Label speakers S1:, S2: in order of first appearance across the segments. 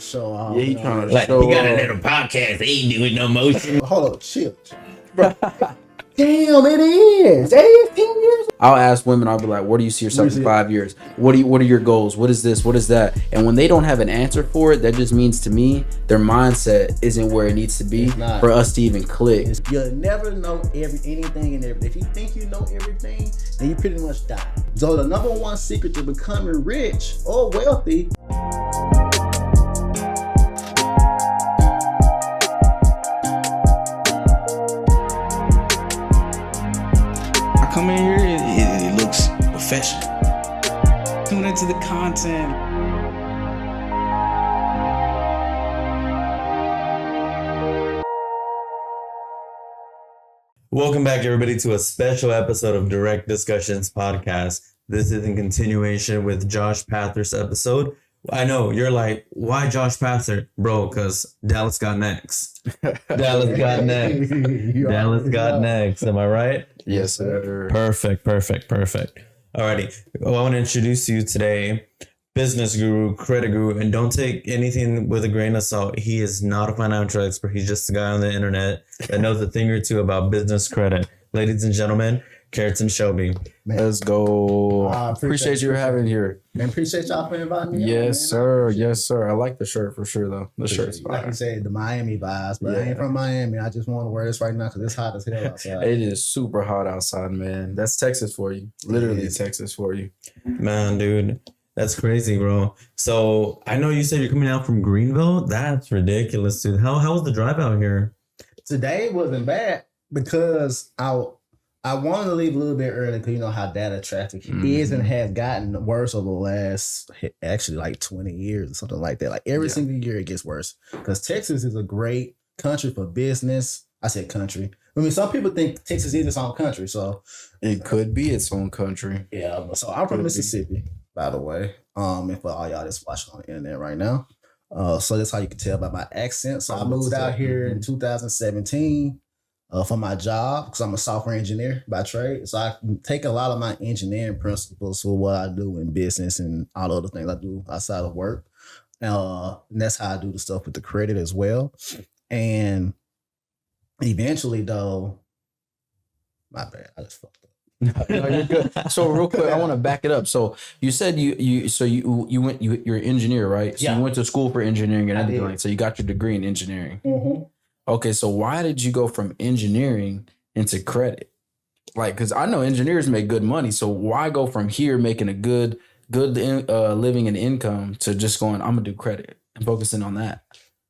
S1: show off.
S2: Yeah, he trying to
S3: Like,
S2: show
S3: he got a
S2: off.
S3: little podcast. He ain't doing no motion.
S1: Hold up, chill. Bro. Damn, it is. 18 years.
S2: I'll ask women, I'll be like, where do you see yourself in 5 years? What are your goals? What is this? What is that? And when they don't have an answer for it, that just means to me, their mindset isn't where it needs to be for us to even click.
S1: You'll never know anything and everything. If you think you know everything, then you pretty much die. So the number one secret to becoming rich or wealthy.
S4: Come in here, it looks professional. Tune into the content.
S3: Welcome back, everybody, to a special episode of Direct Discussions Podcast. This is in continuation with Josh Pather's episode. I know, you're like, why Josh Pather? Bro, because Dallas got next. Dallas got next. Dallas got next. Am I right?
S2: Yes, sir.
S3: Perfect. Alrighty. Well, I want to introduce you today, business guru, credit guru, and don't take anything with a grain of salt. He is not a financial expert. He's just a guy on the internet that knows a thing or two about business credit. Ladies and gentlemen, Keritan Shelby.
S1: Man.
S2: Let's go. Appreciate you having here.
S1: Man, appreciate y'all for inviting me.
S2: Yes, sir. Yes, sir. I like the shirt for sure, though. The shirt's
S1: like
S2: fire.
S1: you said, the Miami vibes, but I ain't from Miami. I just want to wear this right now because it's hot as hell outside.
S2: It is super hot outside, man. That's Texas for you. Literally Texas for you.
S3: Man, dude. That's crazy, bro. So I know you said you're coming out from Greenville. That's ridiculous, dude. How was the drive out here?
S1: Today wasn't bad because I wanted to leave a little bit early because you know how data traffic is and has gotten worse over the last actually like 20 years or something like that. Like every single year it gets worse because Texas is a great country for business. I said country. I mean, some people think Texas is its own country, so
S2: it could be its own country.
S1: Yeah. So I'm from Mississippi, by the way. And for all y'all that's watching on the internet right now. So that's how you can tell by my accent. So I moved out here in 2017. For my job, because I'm a software engineer by trade. So I take a lot of my engineering principles for what I do in business and all the other things I do outside of work. And that's how I do the stuff with the credit as well. And eventually, though, my bad, I just fucked up.
S2: No, you're good. So real quick, I want to back it up. So you said you're an engineer, right? So you went to school for engineering and everything. Like, so you got your degree in engineering.
S1: Mm-hmm.
S2: Okay, so why did you go from engineering into credit? Like, because I know engineers make good money, so why go from here making a good living and income to just going, I'm gonna do credit and focusing on that?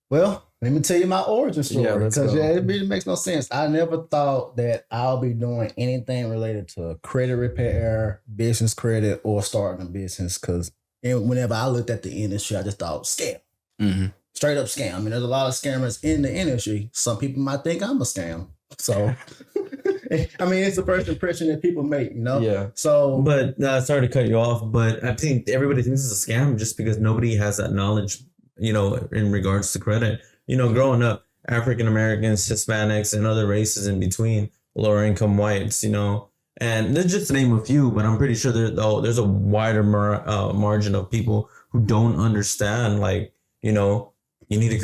S1: Well, let me tell you my origin story because it really makes no sense. I never thought that I'll be doing anything related to credit repair, business credit, or starting a business. Because whenever I looked at the industry, I just thought scam. Mm-hmm. Straight up scam. I mean, there's a lot of scammers in the industry. Some people might think I'm a scam. So, I mean, it's the first impression that people make, you know?
S2: Yeah.
S1: So,
S3: but sorry to cut you off, but I think everybody thinks it's a scam just because nobody has that knowledge, you know, in regards to credit. You know, growing up, African Americans, Hispanics, and other races in between, lower income whites, you know, and let's just name a few, but I'm pretty sure there's a wider margin of people who don't understand, like, you know, you need a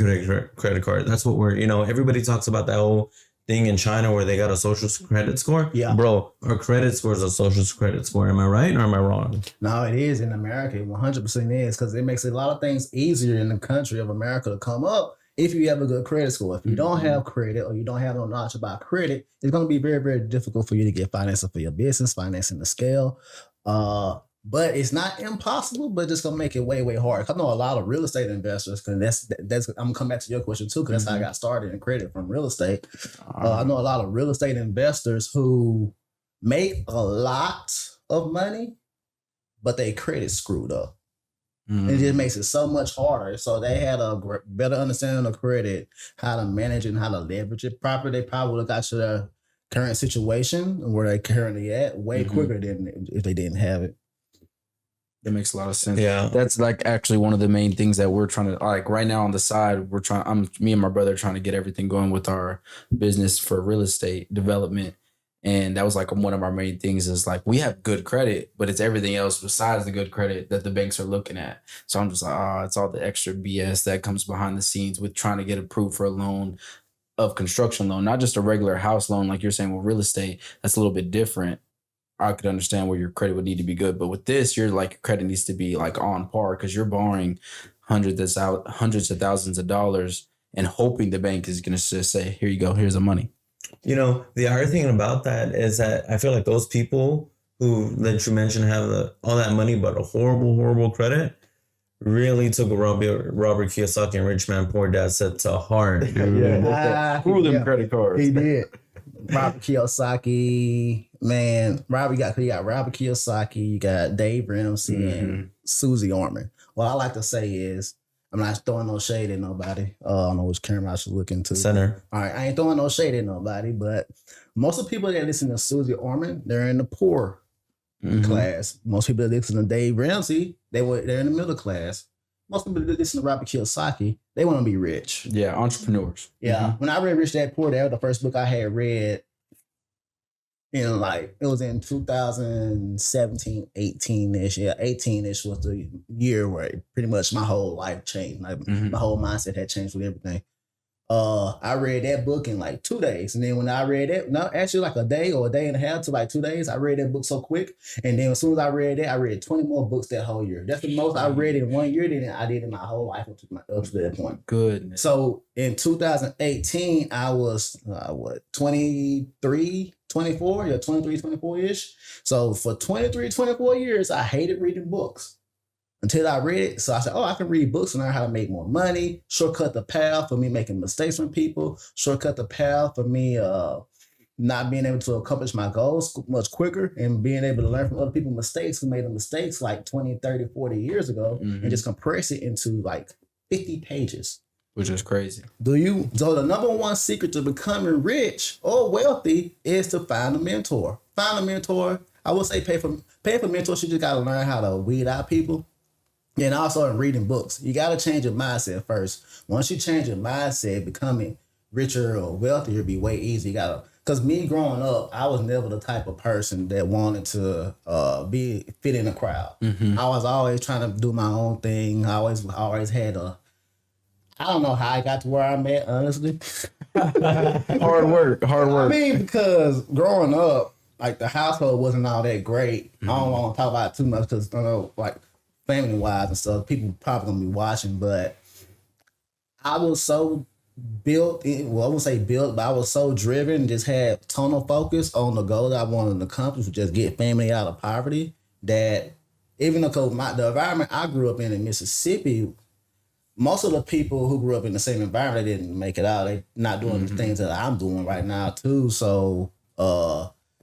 S3: credit card. That's what we're, you know, everybody talks about that whole thing in China where they got a social credit score. Yeah. Bro, our credit score is a social credit score. Am I right or am I wrong?
S1: No, it is in America. 100% is because it makes a lot of things easier in the country of America to come up if you have a good credit score. If you don't have credit or you don't have no knowledge about credit, it's going to be very, very difficult for you to get financing for your business, financing the scale. But it's not impossible, but it's gonna make it way, way hard. I know a lot of real estate investors, because that's I'm gonna come back to your question too, because that's how I got started in credit from real estate. I know a lot of real estate investors who make a lot of money, but they credit screwed up. Mm-hmm. It just makes it so much harder. So they had a better understanding of credit, how to manage it and how to leverage it properly. They probably would have got to their current situation where they're currently at way quicker than if they didn't have it.
S2: That makes a lot of sense.
S3: Yeah.
S2: That's like actually one of the main things that we're trying to, like right now on the side, me and my brother trying to get everything going with our business for real estate development. And that was like one of our main things is like, we have good credit, but it's everything else besides the good credit that the banks are looking at. So I'm just like, it's all the extra BS that comes behind the scenes with trying to get approved for a loan of construction loan, not just a regular house loan. Like you're saying with real estate, that's a little bit different. I could understand where your credit would need to be good. But with this, your like credit needs to be like on par because you're borrowing hundreds of thousands of dollars and hoping the bank is going to just say, here you go, here's the money.
S3: You know, the other thing about that is that I feel like those people who that you mentioned have all that money but a horrible credit really took what Robert Kiyosaki and Rich Man Poor Dad said to heart.
S2: Through them credit cards.
S1: He did. Robert Kiyosaki, man. You got Robert Kiyosaki, you got Dave Ramsey and Susie Orman. What I like to say is, I'm not throwing no shade at nobody. I don't know which camera I should look into.
S3: Center.
S1: All right, I ain't throwing no shade at nobody, but most of the people that listen to Susie Orman, they're in the poor class. Most people that listen to Dave Ramsey, they're in the middle class. Most people that listen to Robert Kiyosaki, they want to be rich.
S2: Yeah, entrepreneurs.
S1: Yeah. When I read Rich Dad Poor Dad, the first book I had read it was in 2017, 18-ish. Yeah, 18-ish was the year where pretty much my whole life changed. Like my whole mindset had changed with everything. I read that book in like 2 days. And then when I read it, actually like a day or a day and a half to like 2 days, I read that book so quick. And then as soon as I read it, I read 20 more books that whole year. That's the most I read in 1 year than I did in my whole life up to that point.
S2: Good.
S1: So in 2018, I was 23, 24, 24-ish. So for 23, 24 years, I hated reading books. Until I read it. So I said, I can read books and learn how to make more money, shortcut the path for me making mistakes from people, shortcut the path for me not being able to accomplish my goals much quicker and being able to learn from other people's mistakes who made the mistakes like 20, 30, 40 years ago and just compress it into like 50 pages.
S2: Which is crazy.
S1: So the number one secret to becoming rich or wealthy is to find a mentor. Find a mentor. I would say pay for mentors. You just got to learn how to weed out people. And also in reading books, you got to change your mindset first. Once you change your mindset, becoming richer or wealthier be way easier. Because me growing up, I was never the type of person that wanted to fit in a crowd. I was always trying to do my own thing. I always had I don't know how I got to where I'm at, honestly.
S2: Hard work.
S1: I mean, because growing up, like the household wasn't all that great. I don't want to talk about it too much because I know, like, family wise and stuff, people probably gonna be watching, but I was so built in, well, I wouldn't say built, but I was so driven, just had tunnel focus on the goal that I wanted to accomplish, just get family out of poverty, that even though the environment I grew up in Mississippi, most of the people who grew up in the same environment, they didn't make it out. They not doing the things that I'm doing right now too. So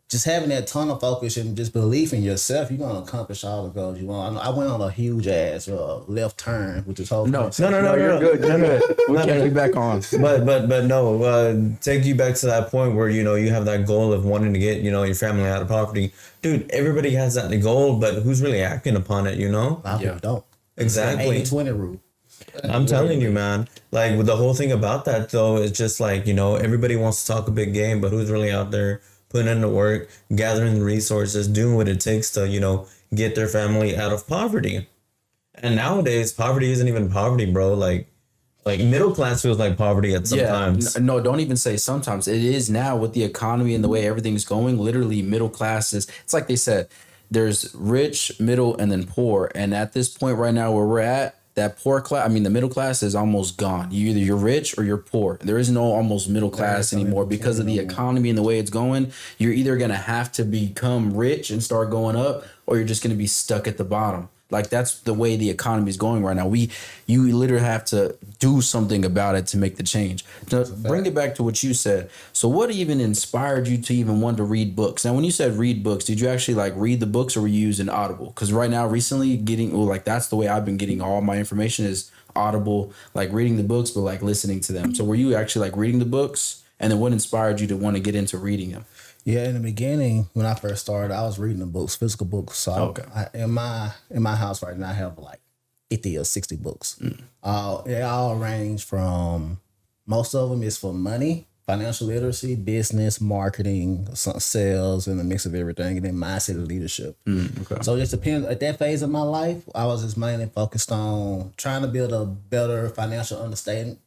S1: just having that tunnel focus and just belief in yourself, you're gonna accomplish all the goals you want. I went on a huge ass left turn with this whole
S2: No, you're good. You're good. We'll catch you back on.
S3: But no, take you back to that point where you have that goal of wanting to get your family out of poverty, dude. Everybody has that goal, but who's really acting upon it?
S1: A lot of people don't.
S3: Exactly.
S1: 80-20 rule.
S3: I'm telling you, man. Like with the whole thing about that though, it's just like everybody wants to talk a big game, but who's really out there putting in the work, gathering the resources, doing what it takes to, get their family out of poverty. And nowadays, poverty isn't even poverty, bro. Like middle class feels like poverty at sometimes.
S2: Yeah, no, don't even say sometimes. It is now with the economy and the way everything's going. Literally, middle classes. It's like they said, there's rich, middle, and then poor. And at this point right now where we're at, that poor class, the middle class is almost gone. You're rich or you're poor. There is no almost middle class anymore because of the economy and the way it's going. You're either going to have to become rich and start going up, or you're just going to be stuck at the bottom. Like that's the way the economy is going right now. You literally have to do something about it to make the change. To bring it back to what you said. So what even inspired you to even want to read books? Now, when you said read books, did you actually read the books or were you using Audible? Because right now, recently that's the way I've been getting all my information is Audible, reading the books, but listening to them. So were you actually reading the books? And then what inspired you to want to get into reading them?
S1: Yeah, in the beginning, when I first started, I was reading the books, physical books. So in my house right now, I have 50 or 60 books. They all range from, most of them is for money, financial literacy, business, marketing, sales, and a mix of everything, and then mindset and leadership.
S2: Okay.
S1: So it just depends. At that phase of my life, I was just mainly focused on trying to build a better financial understanding.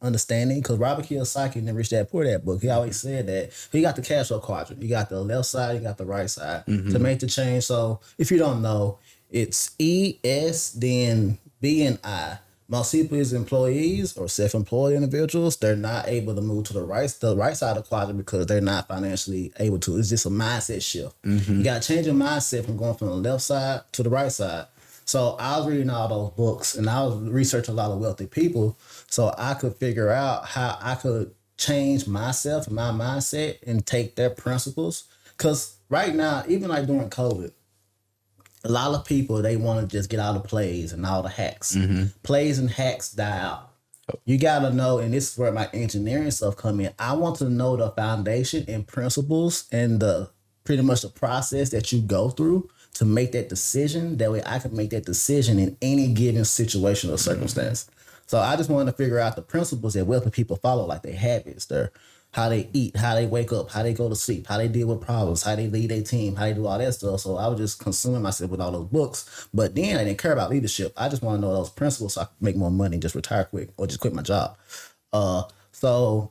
S1: Because Robert Kiyosaki in the Rich Dad Poor Dad book, he always said that he got the cash flow quadrant. You got the left side, you got the right side to make the change. So if you don't know, it's E, S, then B, and I. Most people is employees or self-employed individuals. They're not able to move to the right side of the quadrant because they're not financially able to. It's just a mindset shift. You got to change your mindset from going from the left side to the right side. So I was reading all those books and I was researching a lot of wealthy people so I could figure out how I could change myself and my mindset and take their principles. Because right now, even like during COVID, a lot of people, they want to just get out of plays and all the hacks. Plays and hacks die out. You got to know, and this is where my engineering stuff come in. I want to know the foundation and principles and the pretty much the process that you go through to make that decision. That way I can make that decision in any given situation or circumstance. So I just wanted to figure out the principles that wealthy people follow, like their habits, how they eat, how they wake up, how they go to sleep, how they deal with problems, how they lead their team, how they do all that stuff. So I was just consuming myself with all those books. But then I didn't care about leadership. I just want to know those principles so I could make more money and just retire quick or just quit my job. So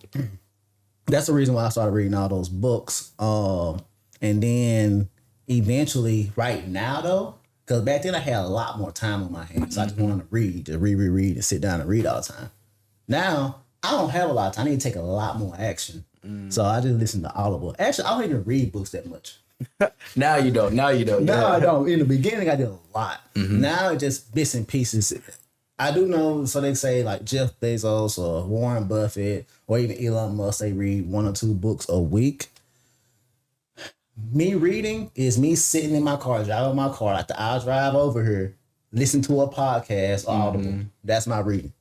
S1: that's the reason why I started reading all those books. And then eventually, right now though, because back then I had a lot more time on my hands. So I just wanted to read, read, and sit down and read all the time. Now, I don't have a lot of time. I need to take a lot more action. So I just listen to Audible. Actually, I don't even read books that much.
S2: Now you don't.
S1: No, I don't. In the beginning, I did a lot. Now it's just bits and pieces. I do know, so they say like Jeff Bezos or Warren Buffett or even Elon Musk, they read 1 or 2 books a week. Me reading is me sitting in my car, driving my car, like I'll drive over here, listen to a podcast or Audible. That's my reading.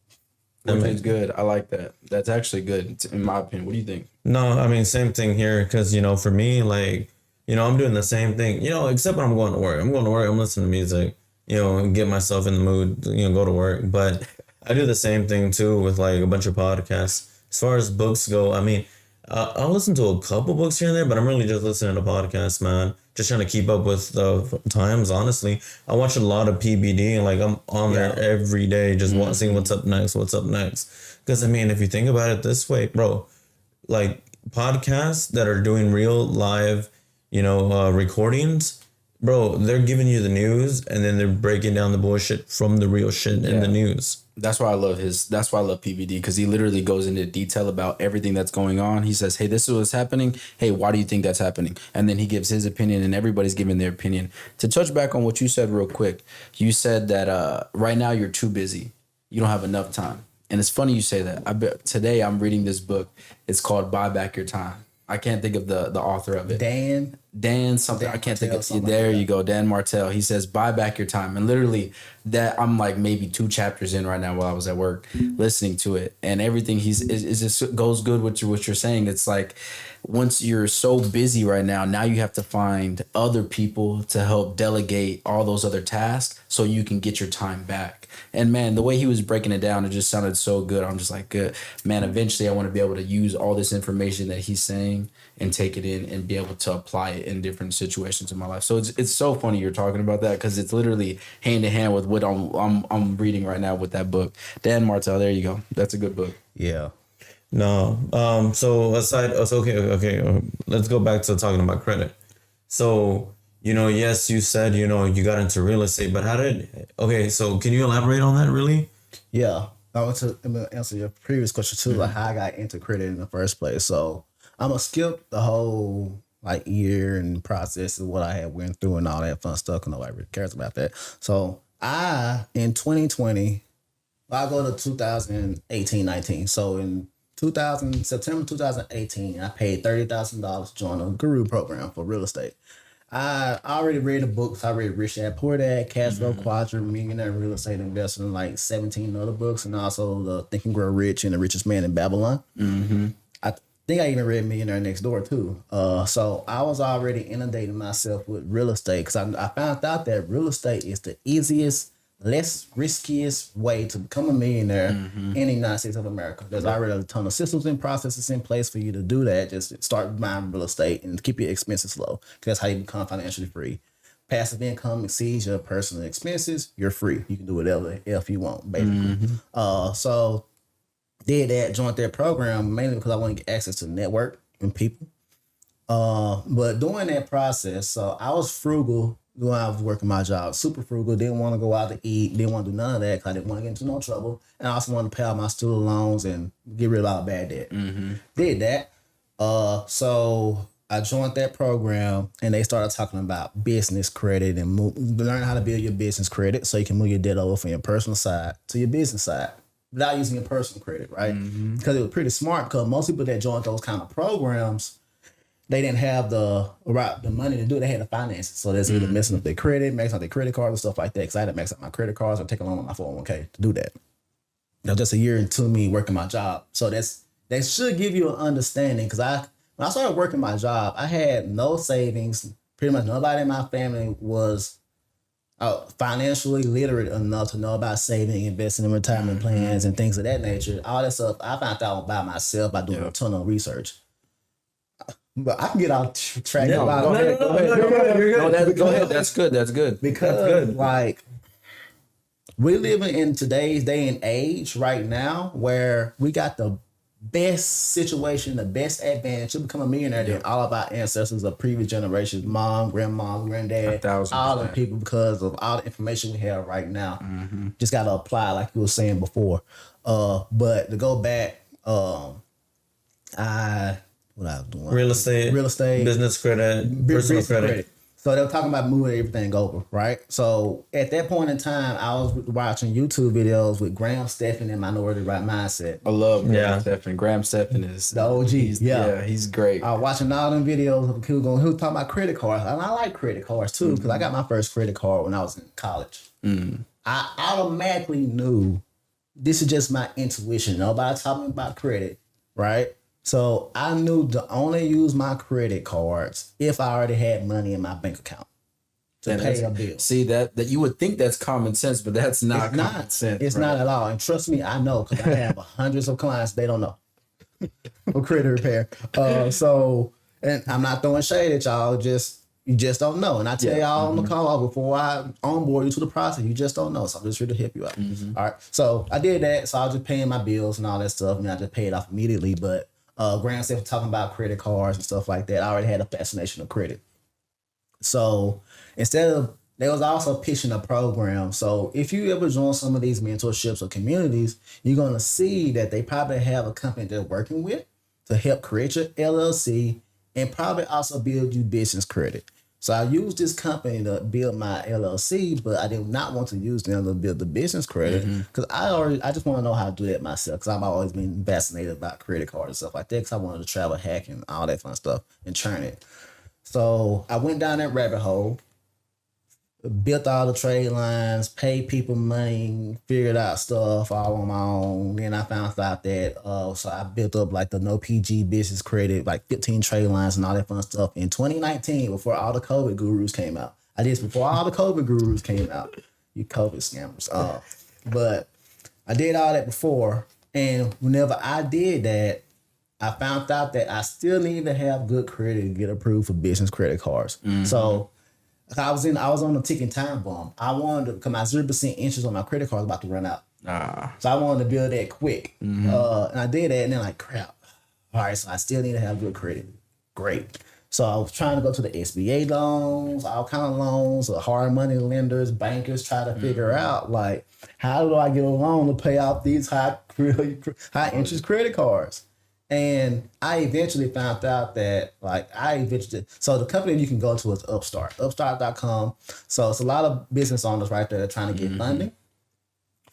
S2: Everything's good. I like that. That's actually good, in my opinion. What do you think?
S3: No, I mean, same thing here. Because, for me, like, I'm doing the same thing, except when I'm going to work. I'm listening to music, and get myself in the mood, go to work. But I do the same thing, too, with, like, a bunch of podcasts. As far as books go, I mean, I'll listen to a couple books here and there, but I'm really just listening to podcasts, man. Just trying to keep up with the times, honestly. I watch a lot of PBD, and, like, I'm on there every day just seeing what's up next. Because, I mean, if you think about it this way, bro, like, podcasts that are doing real live, recordings, bro, they're giving you the news, and then they're breaking down the bullshit from the real shit in the news.
S2: That's why I love PBD, because he literally goes into detail about everything that's going on. He says, hey, this is what's happening. Hey, why do you think that's happening? And then he gives his opinion, and everybody's giving their opinion. To touch back on what you said real quick, you said that right now you're too busy. You don't have enough time. And it's funny you say that. Today I'm reading this book. It's called Buy Back Your Time. I can't think of the author of it. Dan something. I can't think of it. There you go. Dan Martell. He says, buy back your time. And literally that I'm like maybe 2 chapters in right now while I was at work listening to it. And everything is just goes good with what you're saying. It's like once you're so busy right now you have to find other people to help delegate all those other tasks so you can get your time back. And man, the way he was breaking it down, it just sounded so good. I'm just like, good. Man, eventually I want to be able to use all this information that he's saying and take it in and be able to apply it in different situations in my life. So it's so funny you're talking about that, because it's literally hand in hand with what I'm reading right now with that book. Dan Martell, there you go. That's a good book.
S1: Yeah.
S3: No. So okay. Let's go back to talking about credit. So, yes, you said, you got into real estate, but so can you elaborate on that really?
S1: Yeah. I'm gonna answer your previous question too, like how I got into credit in the first place. So I'm gonna skip the whole like year and process of what I had went through and all that fun stuff, because nobody really cares about that. So in 2020, I go to 2018-19. So in September 2018, I paid $30,000 to join a guru program for real estate. I already read the books. I read Rich Dad Poor Dad, Cash Flow Quadrant, Millionaire Real Estate Investor, and like 17 other books, and also the Think and Grow Rich and The Richest Man in Babylon. I think I even read Millionaire Next Door too. So I was already inundating myself with real estate, because I found out that real estate is the easiest less riskiest way to become a millionaire in the United States of America. There's already a ton of systems and processes in place for you to do that. Just start buying real estate and keep your expenses low. That's how you become financially free. Passive income exceeds your personal expenses, you're free. You can do whatever if you want, basically. So did that, joined that program mainly because I want to get access to network and people. But during that process, so I was frugal when I was working my job, super frugal, didn't want to go out to eat, didn't want to do none of that because I didn't want to get into no trouble. And I also wanted to pay off my student loans and get rid of all bad debt. Did that. So I joined that program and they started talking about business credit and learn how to build your business credit so you can move your debt over from your personal side to your business side without using your personal credit, right? Because it was pretty smart because most people that joined those kind of programs, they didn't have the money to do it. They had the finances. So that's either messing up their credit, maxing out their credit cards and stuff like that. Because I had to max out my credit cards or take a loan on my 401k to do that. That was just a year into me working my job. So that should give you an understanding. Because when I started working my job, I had no savings. Pretty much nobody in my family was financially literate enough to know about saving, investing in retirement plans and things of that nature. All that stuff I found out by myself by doing a ton of research. But I can get off track.
S2: Go ahead. Go ahead. That's good. That's good.
S1: Because like we're living in today's day and age right now where we got the best situation, the best advantage to become a millionaire than all of our ancestors of previous generations, mom, grandma, granddad, all the people because of all the information we have right now. Just got to apply like you were saying before. But to go back, what I was doing.
S3: Real estate, business credit, personal credit.
S1: So they were talking about moving everything over, right? So at that point in time, I was watching YouTube videos with Graham Stephan and Minority Right Mindset.
S2: I love Graham Stephan. Graham Stephan is
S1: the OG.
S2: He's great.
S1: I was watching all them videos of people going, who talking about credit cards. And I like credit cards too, because I got my first credit card when I was in college. I automatically knew this is just my intuition. Nobody talking about credit, right? So I knew to only use my credit cards if I already had money in my bank account to pay a bill.
S2: See that you would think that's common sense, but that's not common sense.
S1: It's not at all. And trust me, I know because I have hundreds of clients they don't know for credit repair. And I'm not throwing shade at y'all. You just don't know. And I tell y'all on the call before I onboard you to the process, you just don't know. So I'm just here to help you out. All right. So I did that. So I was just paying my bills and all that stuff. I just paid off immediately. But Graham Stephan talking about credit cards and stuff like that. I already had a fascination of credit. So they was also pitching a program. So if you ever join some of these mentorships or communities, you're going to see that they probably have a company they're working with to help create your LLC and probably also build you business credit. So I used this company to build my LLC, but I did not want to use them to build the business credit because I just want to know how to do that myself because I've always been fascinated about credit cards and stuff like that because I wanted to travel hack and all that fun stuff and churn it. So I went down that rabbit hole, built all the trade lines, paid people money, figured out stuff all on my own. Then I found out that, so I built up like the no PG business credit, like 15 trade lines and all that fun stuff in 2019 before all the COVID gurus came out. I did this before all the COVID gurus came out. You COVID scammers. But I did all that before. And whenever I did that, I found out that I still need to have good credit to get approved for business credit cards. So I was on a ticking time bomb. I wanted to, because my 0% interest on my credit card was about to run out. So I wanted to build that quick. And I did that, and then like, crap. All right, so I still need to have good credit. Great. So I was trying to go to the SBA loans, all kind of loans, hard money lenders, bankers, try to figure out like, how do I get a loan to pay off these high interest credit cards? And I eventually found out that so the company you can go to is upstart.com. So it's a lot of business owners right there trying to get funding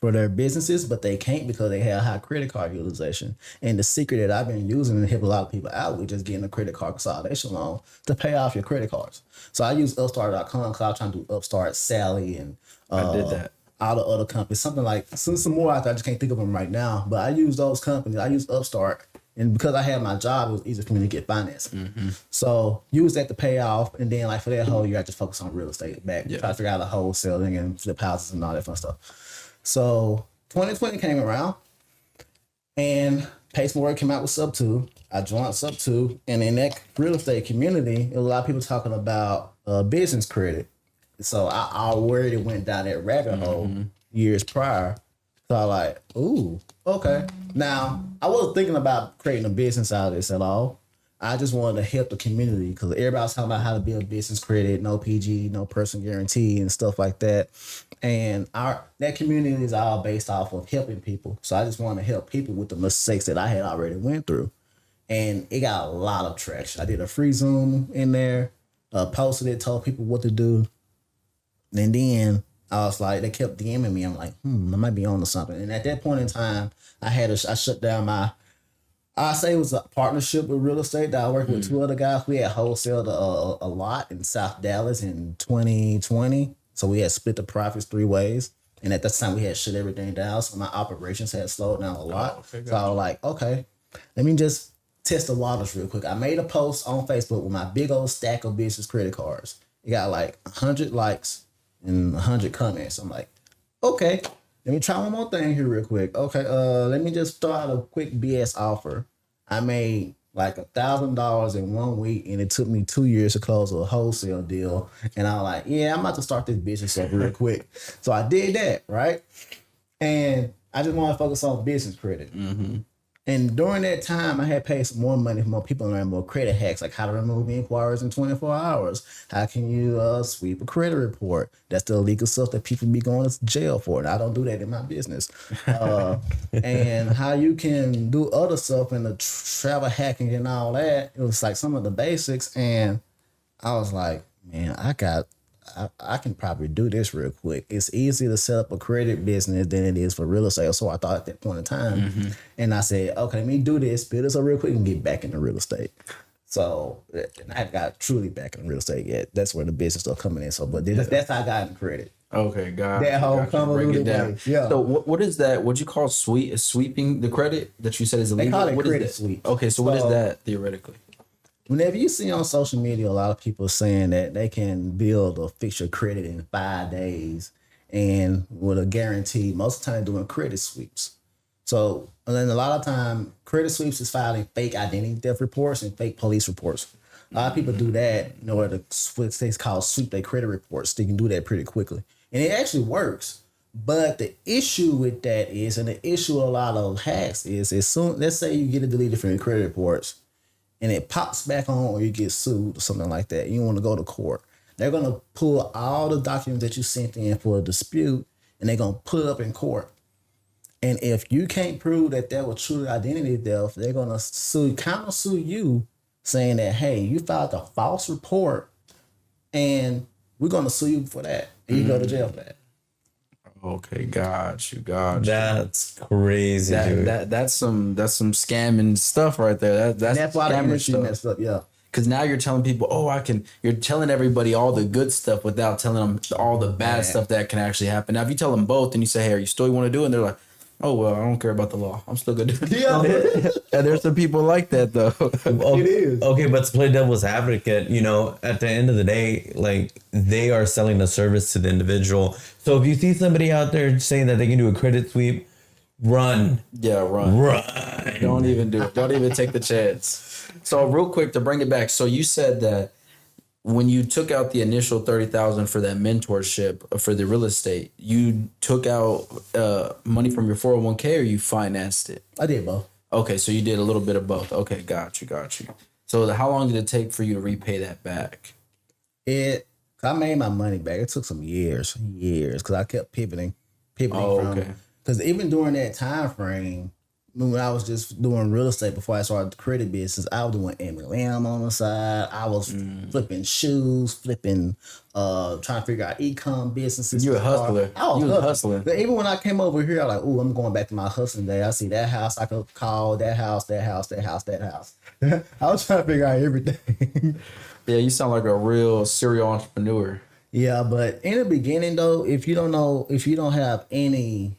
S1: for their businesses, but they can't because they have high credit card utilization. And the secret that I've been using to help a lot of people out with just getting a credit card consolidation loan to pay off your credit cards. So I use upstart.com because I was trying to do Upstart, Sally, and
S2: I did that.
S1: All the other companies, something like some more out there. I just can't think of them right now, but I use those companies. I use Upstart And because I had my job, it was easy for me to get financing. So use that to pay off. And then like for that whole year, I just focus on real estate back. Try to figure out the wholesaling and flip houses and all that fun stuff. So 2020 came around and Pace More came out with Sub 2. I joined Sub 2. And in that real estate community, there was a lot of people talking about business credit. So I already went down that rabbit hole years prior. So I like, ooh, okay. Now, I wasn't thinking about creating a business out of this at all. I just wanted to help the community because everybody was talking about how to build business credit, no PG, no personal guarantee and stuff like that. And that community is all based off of helping people. So I just want to help people with the mistakes that I had already went through. And it got a lot of traction. I did a free Zoom in there, posted it, told people what to do. And then I was like, they kept DMing me. I'm like, I might be on to something. And at that point in time, I shut down I say it was a partnership with real estate that I worked with two other guys. We had wholesaled a lot in South Dallas in 2020. So we had split the profits 3 ways. And at that time, we had shut everything down. So my operations had slowed down a lot. So I was like, okay, let me just test the waters real quick. I made a post on Facebook with my big old stack of business credit cards. It got like 100 likes and 100 comments. I'm like, okay, let me try one more thing here real quick. Okay, let me just throw out a quick BS offer. I made like $1,000 in 1 week, and it took me 2 years to close a wholesale deal. And I was like, yeah, I'm about to start this business up real quick. So I did that, right? And I just want to focus on business credit. And during that time, I had paid some more money for more people and learn more credit hacks, like how to remove inquiries in 24 hours. How can you sweep a credit report? That's the illegal stuff that people be going to jail for. And I don't do that in my business. And how you can do other stuff in the travel hacking and all that. It was like some of the basics. And I was like, man, I can probably do this real quick. It's easier to set up a credit business than it is for real estate. So I thought at that point in time. And I said, okay, let me do this, build this up real quick and get back into real estate. So and I got truly back in real estate yet. That's where the business stuff coming in. So, but that's how I got into credit.
S2: Okay, got
S1: that whole convoluted way. Yeah.
S2: So what is that? What you call sweeping the credit that you said is illegal?
S1: They call it credit sweep.
S2: Okay, so what is that theoretically?
S1: Whenever you see on social media a lot of people saying that they can build or fix your credit in 5 days and with a guarantee, most of the time doing credit sweeps. So, and then a lot of time, credit sweeps is filing fake identity theft reports and fake police reports. A lot of people do that in order to what they call sweep their credit reports. They can do that pretty quickly. And it actually works. But the issue with that is, and the issue with a lot of hacks is, as soon, let's say you get it deleted from your credit reports, and it pops back on or you get sued or something like that, you want to go to court. They're going to pull all the documents that you sent in for a dispute and they're going to put it up in court. And if you can't prove that was truly identity theft, they're going to counter sue you saying that, hey, you filed a false report and we're going to sue you for that. And you go to jail for that.
S2: Okay, got you.
S3: That's crazy, dude.
S2: That's some scamming stuff right there. That's
S1: why the
S2: scamming
S1: industry
S2: stuff.
S1: messed up, yeah.
S2: Because now you're telling people, you're telling everybody all the good stuff without telling them all the bad stuff that can actually happen. Now, if you tell them both and you say, hey, are you still want to do it? And they're like, oh, well, I don't care about the law. I'm still going to do it.
S1: Yeah.
S2: And there's some people like that, though.
S3: It is. Okay, but to play devil's advocate, at the end of the day, like, they are selling a service to the individual. So if you see somebody out there saying that they can do a credit sweep, run.
S2: Yeah, run. Don't even do it. Don't even take the chance. So real quick to bring it back. So you said that when you took out the initial $30,000 for that mentorship for the real estate, you took out money from your 401k or you financed it?
S1: I did both.
S2: Okay, so you did a little bit of both. Okay, got you. So how long did it take for you to repay that back?
S1: I made my money back. It took some years, because I kept pivoting because even during that time frame, when I was just doing real estate before I started the credit business, I was doing MLM on the side. I was flipping shoes, trying to figure out e-com businesses.
S2: You're a hustler.
S1: I was
S2: hustling.
S1: But even when I came over here, I was like, "Ooh, I'm going back to my hustling day." I see that house, I could call that house. I was trying to figure out everything.
S2: Yeah, you sound like a real serial entrepreneur.
S1: Yeah, but in the beginning though, if you don't have any,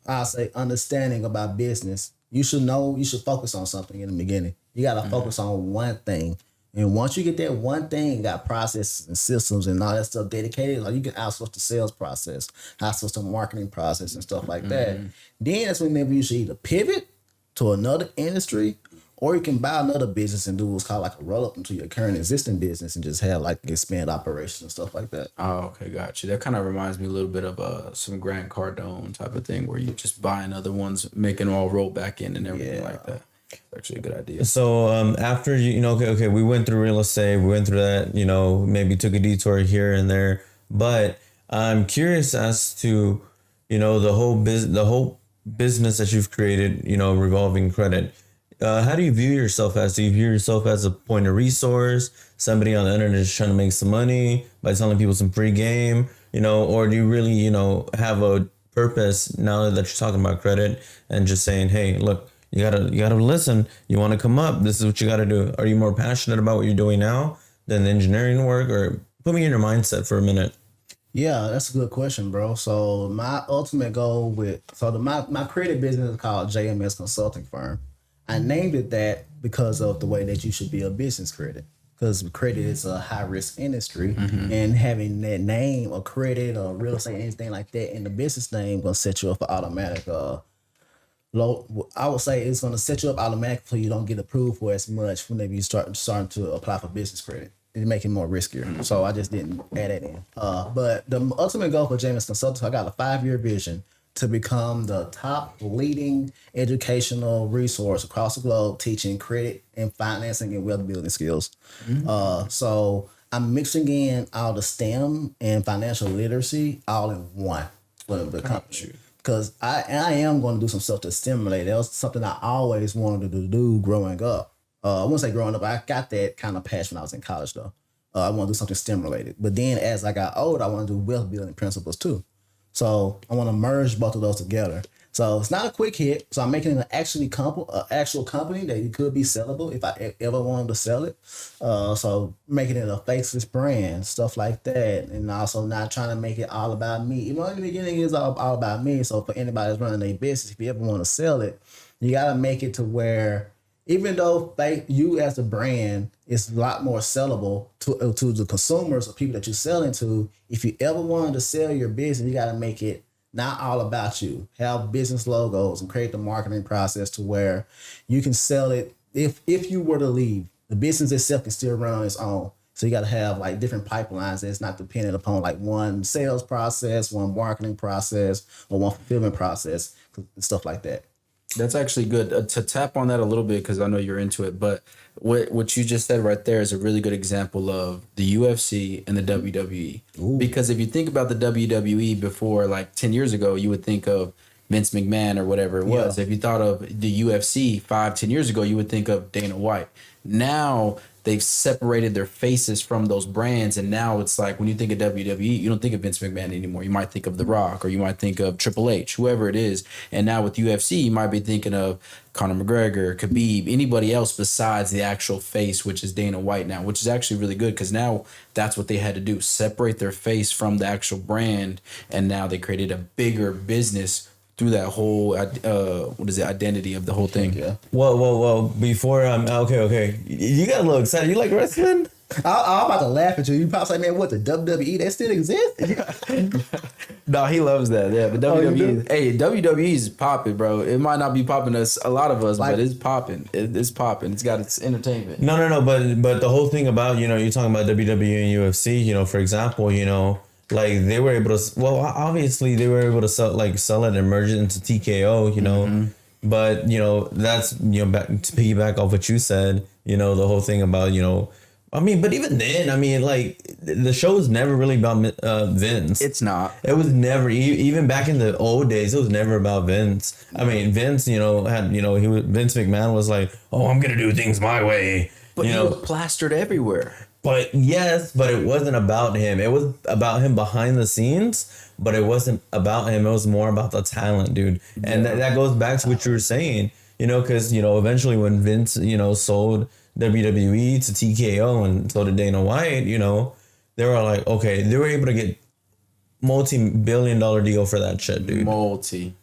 S1: I'll say, understanding about business, you should focus on something in the beginning. You gotta focus on one thing. And once you get that one thing, you got processes and systems and all that stuff dedicated, like you can outsource the sales process, outsource the marketing process and stuff like that. Then that's whenever you should either pivot to another industry, or you can buy another business and do what's called like a roll up into your current existing business and just have like expand operations and stuff like that.
S2: Oh, okay, got you. That kind of reminds me a little bit of some Grant Cardone type of thing where you just buying other ones, making them all roll back in and everything like that. It's actually a good idea.
S3: So after okay, we went through real estate, we went through that, maybe took a detour here and there, but I'm curious as to, the whole business that you've created, revolving credit. How do you view yourself as? Do you view yourself as a point of resource, somebody on the internet is trying to make some money by telling people some free game, or do you really, have a purpose now that you're talking about credit and just saying, hey, look, you gotta listen. You want to come up. This is what you got to do. Are you more passionate about what you're doing now than the engineering work? Or put me in your mindset for a minute.
S1: Yeah, that's a good question, bro. So my ultimate goal my credit business is called JMS Consulting Firm. I named it that because of the way that you should be a business credit. Because credit is a high risk industry, and having that name or credit or real estate, anything like that in the business name gonna set you up for automatic I would say it's going to set you up automatically so you don't get approved for as much whenever you starting to apply for business credit. It make it more riskier. So I just didn't add that in. But the ultimate goal for James Consulting, I got a 5-year vision to become the top leading educational resource across the globe teaching credit and financing and wealth building skills. So I'm mixing in all the STEM and financial literacy all in one for the company. Because I am going to do some stuff to stimulate. That was something I always wanted to do growing up. I wouldn't say growing up. I got that kind of passion when I was in college, though. I want to do something stimulated. But then as I got older, I want to do wealth building principles, too. So I want to merge both of those together. So it's not a quick hit. So I'm making it an actual company that it could be sellable if I ever wanted to sell it. So making it a faceless brand, stuff like that. And also not trying to make it all about me. In the beginning, it's all about me. So for anybody that's running their business, if you ever want to sell it, you got to make it to where even though you as a brand is a lot more sellable to the consumers or people that you're selling to, if you ever wanted to sell your business, you got to make it not all about you. Have business logos and create the marketing process to where you can sell it. If you were to leave, the business itself can still run on its own. So you got to have like different pipelines that's not dependent upon like one sales process, one marketing process, or one fulfillment process, and stuff like that.
S2: That's actually good to tap on that a little bit because I know you're into it. But what you just said right there is a really good example of the UFC and the WWE. Ooh. Because if you think about the WWE before, like 10 years ago, you would think of Vince McMahon or whatever it was. Yeah. If you thought of the UFC 5-10 years ago, you would think of Dana White. Now they've separated their faces from those brands, and now it's like when you think of WWE, you don't think of Vince McMahon anymore. You might think of The Rock, or you might think of Triple H, whoever it is. And now with UFC, you might be thinking of Conor McGregor, Khabib, anybody else besides the actual face, which is Dana White now, which is actually really good because now that's what they had to do, separate their face from the actual brand, and now they created a bigger business through that whole identity of the whole thing. Yeah.
S3: Well. Before okay. You got a little excited. You like wrestling?
S1: I'm about to laugh at you. You probably say, "Man, what the WWE? That still exists?"
S2: No, he loves that. Yeah, the WWE. Hey, WWE is popping, bro. It might not be popping us, a lot of us, but it's popping. It's popping. It's got its entertainment.
S3: No. But the whole thing about you're talking about WWE and UFC. For example, like they were able to, obviously they were able to sell it and merge it into TKO, but that's, back to piggyback off what you said, the whole thing about, but even then, like the show was never really about Vince.
S2: It's not.
S3: It was never, even back in the old days, it was never about Vince. I mean, Vince, Vince McMahon was like, oh, I'm going to do things my way.
S2: But he was plastered everywhere.
S3: But it wasn't about him. It was about him behind the scenes, but it wasn't about him. It was more about the talent, dude. And that goes back to what you were saying, because, eventually when Vince, sold WWE to TKO and so did Dana White, they were like, okay, they were able to get multi-billion-dollar deal for that shit, dude.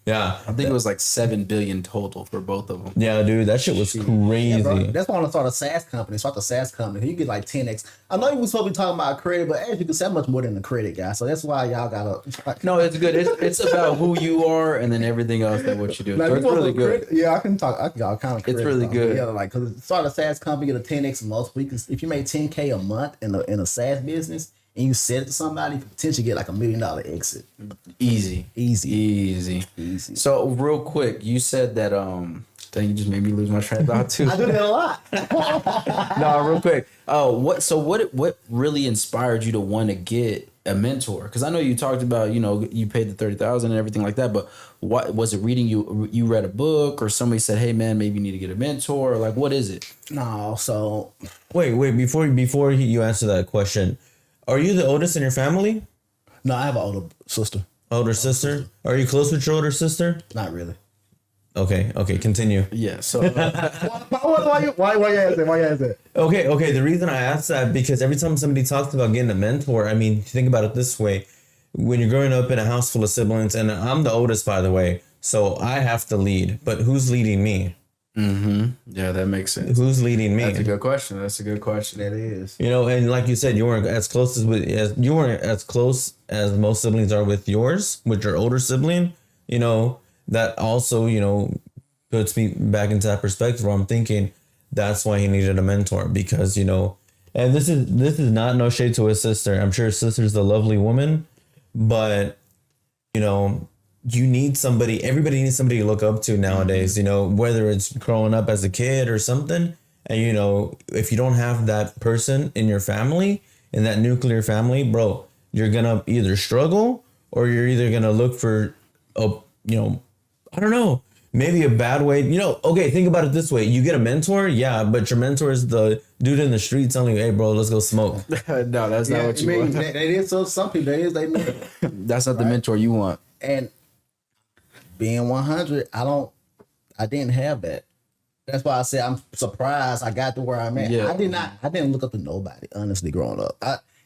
S3: Yeah.
S2: I think it was like 7 billion total for both of them.
S3: Yeah, dude, that shit was crazy.
S1: Yeah, bro, that's why I want to start a SaaS company. Start the SaaS company. You get like 10x. I know you were supposed to be talking about credit, but as you can say, much more than the credit guy. So that's why y'all gotta.
S2: No, it's good. It's about who you are and then everything else that what you do.
S1: Like,
S2: So it's really good.
S1: Yeah, I can talk. I can kind of.
S2: It's really good.
S1: Yeah, like because start a SaaS company, get a 10x multiple. If you make 10K a month in a SaaS business and you sell it to somebody, you could potentially get like $1 million exit. Easy.
S2: So real quick, you said that dang, you just made me lose my train of thought too.
S1: I do that a lot.
S2: No, real quick. What really inspired you to want to get a mentor? Because I know you talked about, you paid the $30,000 and everything like that, but what was it? Reading you read a book or somebody said, hey man, maybe you need to get a mentor, or like what is it?
S1: No, so
S3: Wait, before you answer that question, are you the oldest in your family?
S1: no, I have an older sister.
S3: Older sister? Are you close with your older sister?
S1: Not really.
S3: Okay, continue.
S2: Yeah. So
S1: Why you ask that?
S3: Okay. The reason I asked that, because every time somebody talks about getting a mentor, I mean, think about it this way. When you're growing up in a house full of siblings, and I'm the oldest, by the way, so I have to lead, but who's leading me?
S2: yeah, that makes sense.
S3: Who's leading me?
S2: That's a good question.
S1: That is.
S3: And like you said, you weren't as close as most siblings are with yours, with your older sibling. That also, puts me back into that perspective where I'm thinking that's why he needed a mentor, because, and this is not no shade to his sister. I'm sure his sister's a lovely woman, but, you need somebody, everybody needs somebody to look up to nowadays, whether it's growing up as a kid or something. And, if you don't have that person in your family, in that nuclear family, bro, you're going to either struggle or you're either going to look for I don't know, maybe a bad way. Okay, think about it this way. You get a mentor, yeah, but your mentor is the dude in the street telling you, hey, bro, let's go smoke.
S2: No, that's not what you want.
S1: That is, so some people,
S2: That's not the mentor you want.
S1: And being 100, I didn't have that. That's why I said I'm surprised I got to where I'm at.
S2: Yeah.
S1: I didn't look up to nobody, honestly, growing up.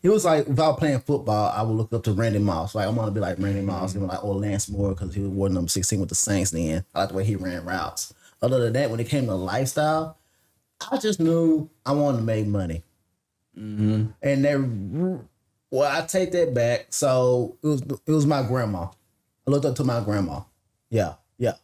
S1: It was like, if I was playing football, I would look up to Randy Moss. Like, I want to be like Randy Moss, like, or Lance Moore, because he was wore number 16 with the Saints then. I like the way he ran routes. Other than that, when it came to lifestyle, I just knew I wanted to make money. And I take that back. So it was my grandma. I looked up to my grandma. Yeah.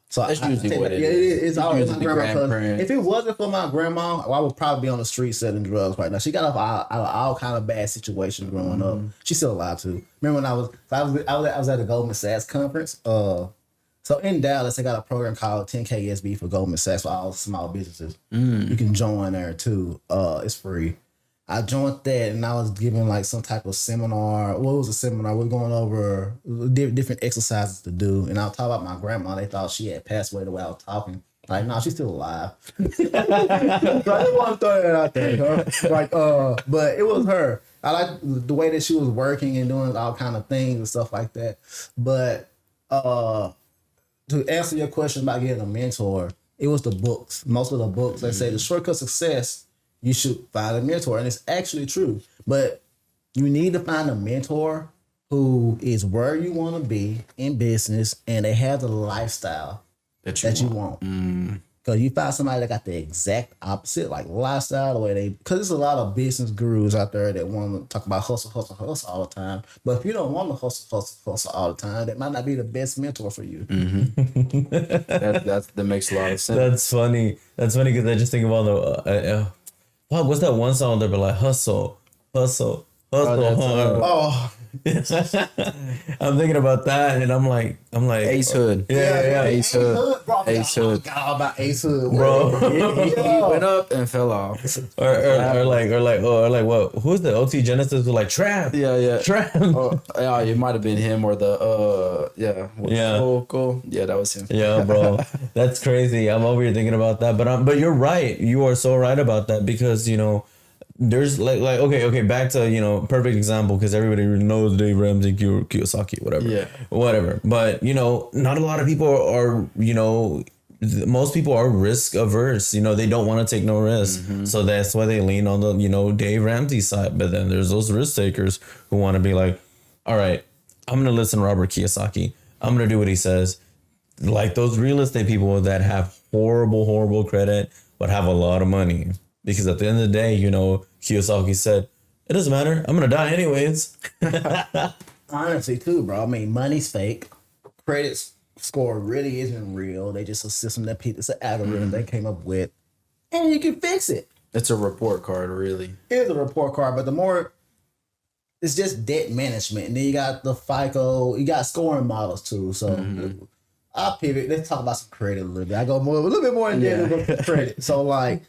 S1: So
S2: That's usually what it is.
S1: Yeah, it is. It's always my
S2: usually
S1: grandma. 'Cause
S2: grandparents.
S1: if it wasn't for my grandma, I would probably be on the street selling drugs right now. She got out of all kind of bad situations growing up. She's still alive too. Remember when I was at the Goldman Sachs conference. So in Dallas, they got a program called 10K SB for Goldman Sachs for all small businesses. You can join there too. It's free. I joined that, and I was given like some type of seminar. What was a seminar? We're going over different exercises to do, and I was talking about my grandma. They thought she had passed away the way I was talking. Like, no, she's still alive. So I didn't want to throw that out there. But it was her. I like the way that she was working and doing all kind of things and stuff like that. But to answer your question about getting a mentor, it was the books. Most of the books, they say the shortcut success, you should find a mentor. And it's actually true. But you need to find a mentor who is where you want to be in business and they have the lifestyle that you want. Because you find somebody that got the exact opposite, like lifestyle, the way because there's a lot of business gurus out there that want to talk about hustle all the time. But if you don't want to hustle all the time, that might not be the best mentor for you.
S2: That makes a lot of sense.
S3: That's funny. That's funny because I just think of all the what's that one song that be like hustle hard. I'm thinking about that, and I'm like
S2: Ace Hood.
S3: Yeah.
S2: Ace Hood.
S1: Bro,
S2: Ace Hood.
S1: I all about Ace Hood,
S3: Bro.
S2: He went up and fell off.
S3: or like what? Who's the OT Genesis was like trap?
S2: Yeah.
S3: Trap.
S2: Yeah, it might have been him or the vocal. Yeah, that was him.
S3: Yeah, bro, that's crazy. I'm over here thinking about that, but you're right. You are so right about that because there's like okay, back to perfect example because everybody knows Dave Ramsey, Kiyosaki, whatever. But not a lot of people are most people are risk averse. They don't want to take no risk, so that's why they lean on the Dave Ramsey side. But then there's those risk takers who want to be like, all right, I'm gonna listen to Robert Kiyosaki. I'm gonna do what he says. Like those real estate people that have horrible credit but have a lot of money. Because at the end of the day, Kiyosaki said, it doesn't matter. I'm gonna die anyways.
S1: Honestly, too, bro. I mean, money's fake. Credit score really isn't real. They just a system that people, it's an algorithm they came up with, and you can fix it.
S2: It's a report card, really.
S1: It is a report card, but the more it's just debt management, and then you got the FICO, you got scoring models too. So I'll pivot. Let's talk about some credit a little bit. I go a little bit more in depth with credit. So like,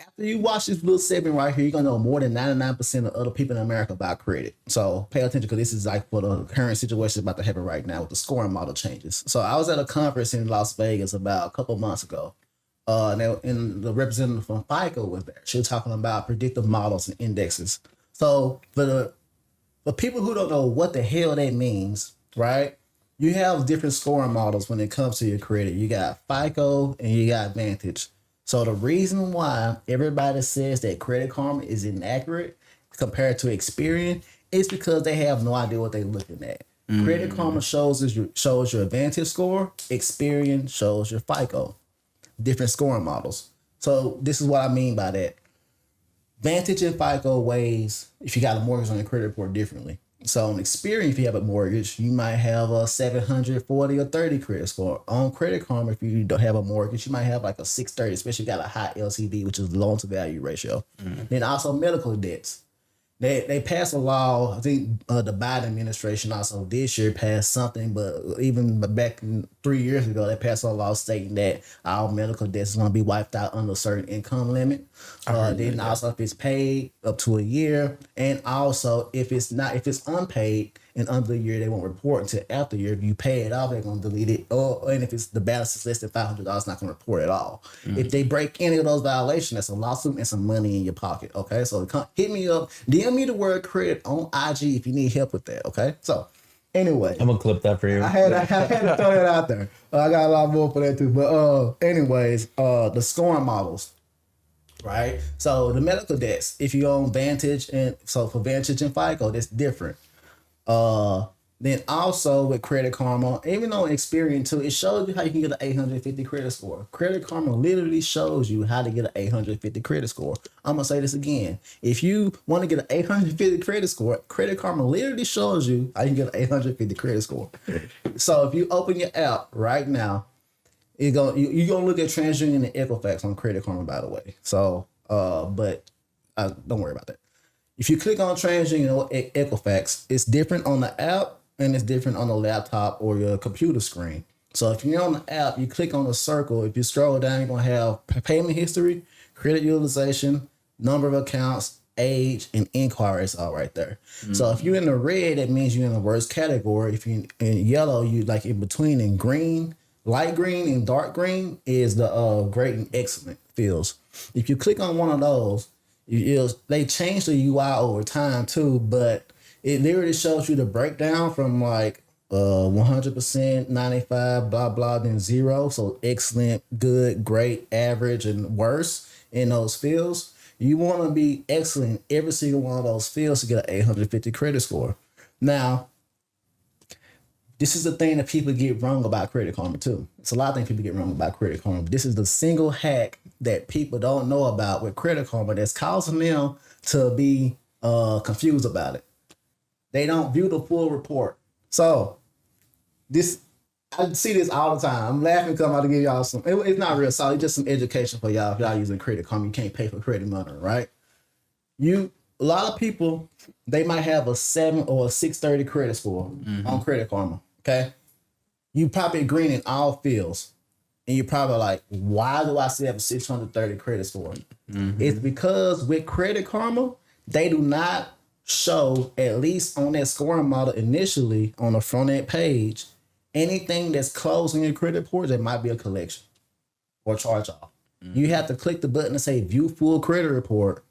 S1: after you watch this little segment right here, you're gonna know more than 99% of other people in America about credit. So pay attention, because this is like for the current situation about to happen right now with the scoring model changes. So I was at a conference in Las Vegas about a couple months ago. And the representative from FICO was there. She was talking about predictive models and indexes. So for people who don't know what the hell that means, right? You have different scoring models when it comes to your credit. You got FICO and you got Vantage. So the reason why everybody says that Credit Karma is inaccurate compared to Experian is because they have no idea what they're looking at. Credit Karma shows your Vantage score. Experian shows your FICO. Different scoring models. So this is what I mean by that. Vantage and FICO weighs, if you got a mortgage on your credit report, differently. So on Experian, if you have a mortgage, you might have a 740 or 30 credit score. On Credit Karma, if you don't have a mortgage, you might have like a 630, especially if you got a high LTV, which is loan to value ratio. Then also medical debts. They passed a law. I think the Biden administration also this year passed something, but even back 3 years ago, they passed a law stating that our medical debts is going to be wiped out under a certain income limit. Then also if it's paid up to a year, and also if it's unpaid and under a year, they won't report until after a year. If you pay it off, they're going to delete it. And if the balance is less than $500, it's not going to report at all. If they break any of those violations, that's a lawsuit and some money in your pocket. Okay, so hit me up, DM me the word credit on IG if you need help with that. Okay, so anyway,
S3: I'm gonna clip that for you.
S1: I had to throw that out there. I got a lot more for that too. But anyways, the scoring models. Right, so the medical debts. If you own Vantage, and so for Vantage and FICO, that's different. Then also with Credit Karma, even though Experian too, it shows you how you can get an 850 credit score. Credit Karma literally shows you how to get an 850 credit score. I'm gonna say this again. If you want to get an 850 credit score, Credit Karma literally shows you how you can get an 850 credit score. So if you open your app right now, you're gonna look at TransUnion and Equifax on Credit Karma, by the way. So but don't worry about that. If you click on TransUnion or Equifax, it's different on the app and it's different on the laptop or your computer screen. So if you're on the app, you click on the circle. If you scroll down, you're going to have payment history, credit utilization, number of accounts, age, and inquiries all right there. So if you're in the red, that means you're in the worst category. If you're in yellow, you like in between. In green, light green and dark green is the great and excellent fields. If you click on one of those, they change the UI over time too, but it literally shows you the breakdown from like 100%, 95, blah, blah, then 0. So excellent, good, great, average, and worse in those fields. You want to be excellent in every single one of those fields to get an 850 credit score. Now, this is the thing that people get wrong about Credit Karma too. It's a lot of things people get wrong about Credit Karma. This is the single hack that people don't know about with Credit Karma that's causing them to be confused about it. They don't view the full report. So I see this all the time. I'm laughing because I'm about to give y'all some. It's not real solid. It's just some education for y'all. If y'all using Credit Karma, you can't pay for credit monitoring, right? A lot of people, they might have a 7 or a 630 credit score on Credit Karma. Okay, you probably green in all fields, and you're probably like, why do I still have a 630 credit score? It's because with Credit Karma, they do not show, at least on that scoring model initially on the front end page, anything that's closed in your credit report that might be a collection or charge off. You have to click the button and say view full credit report,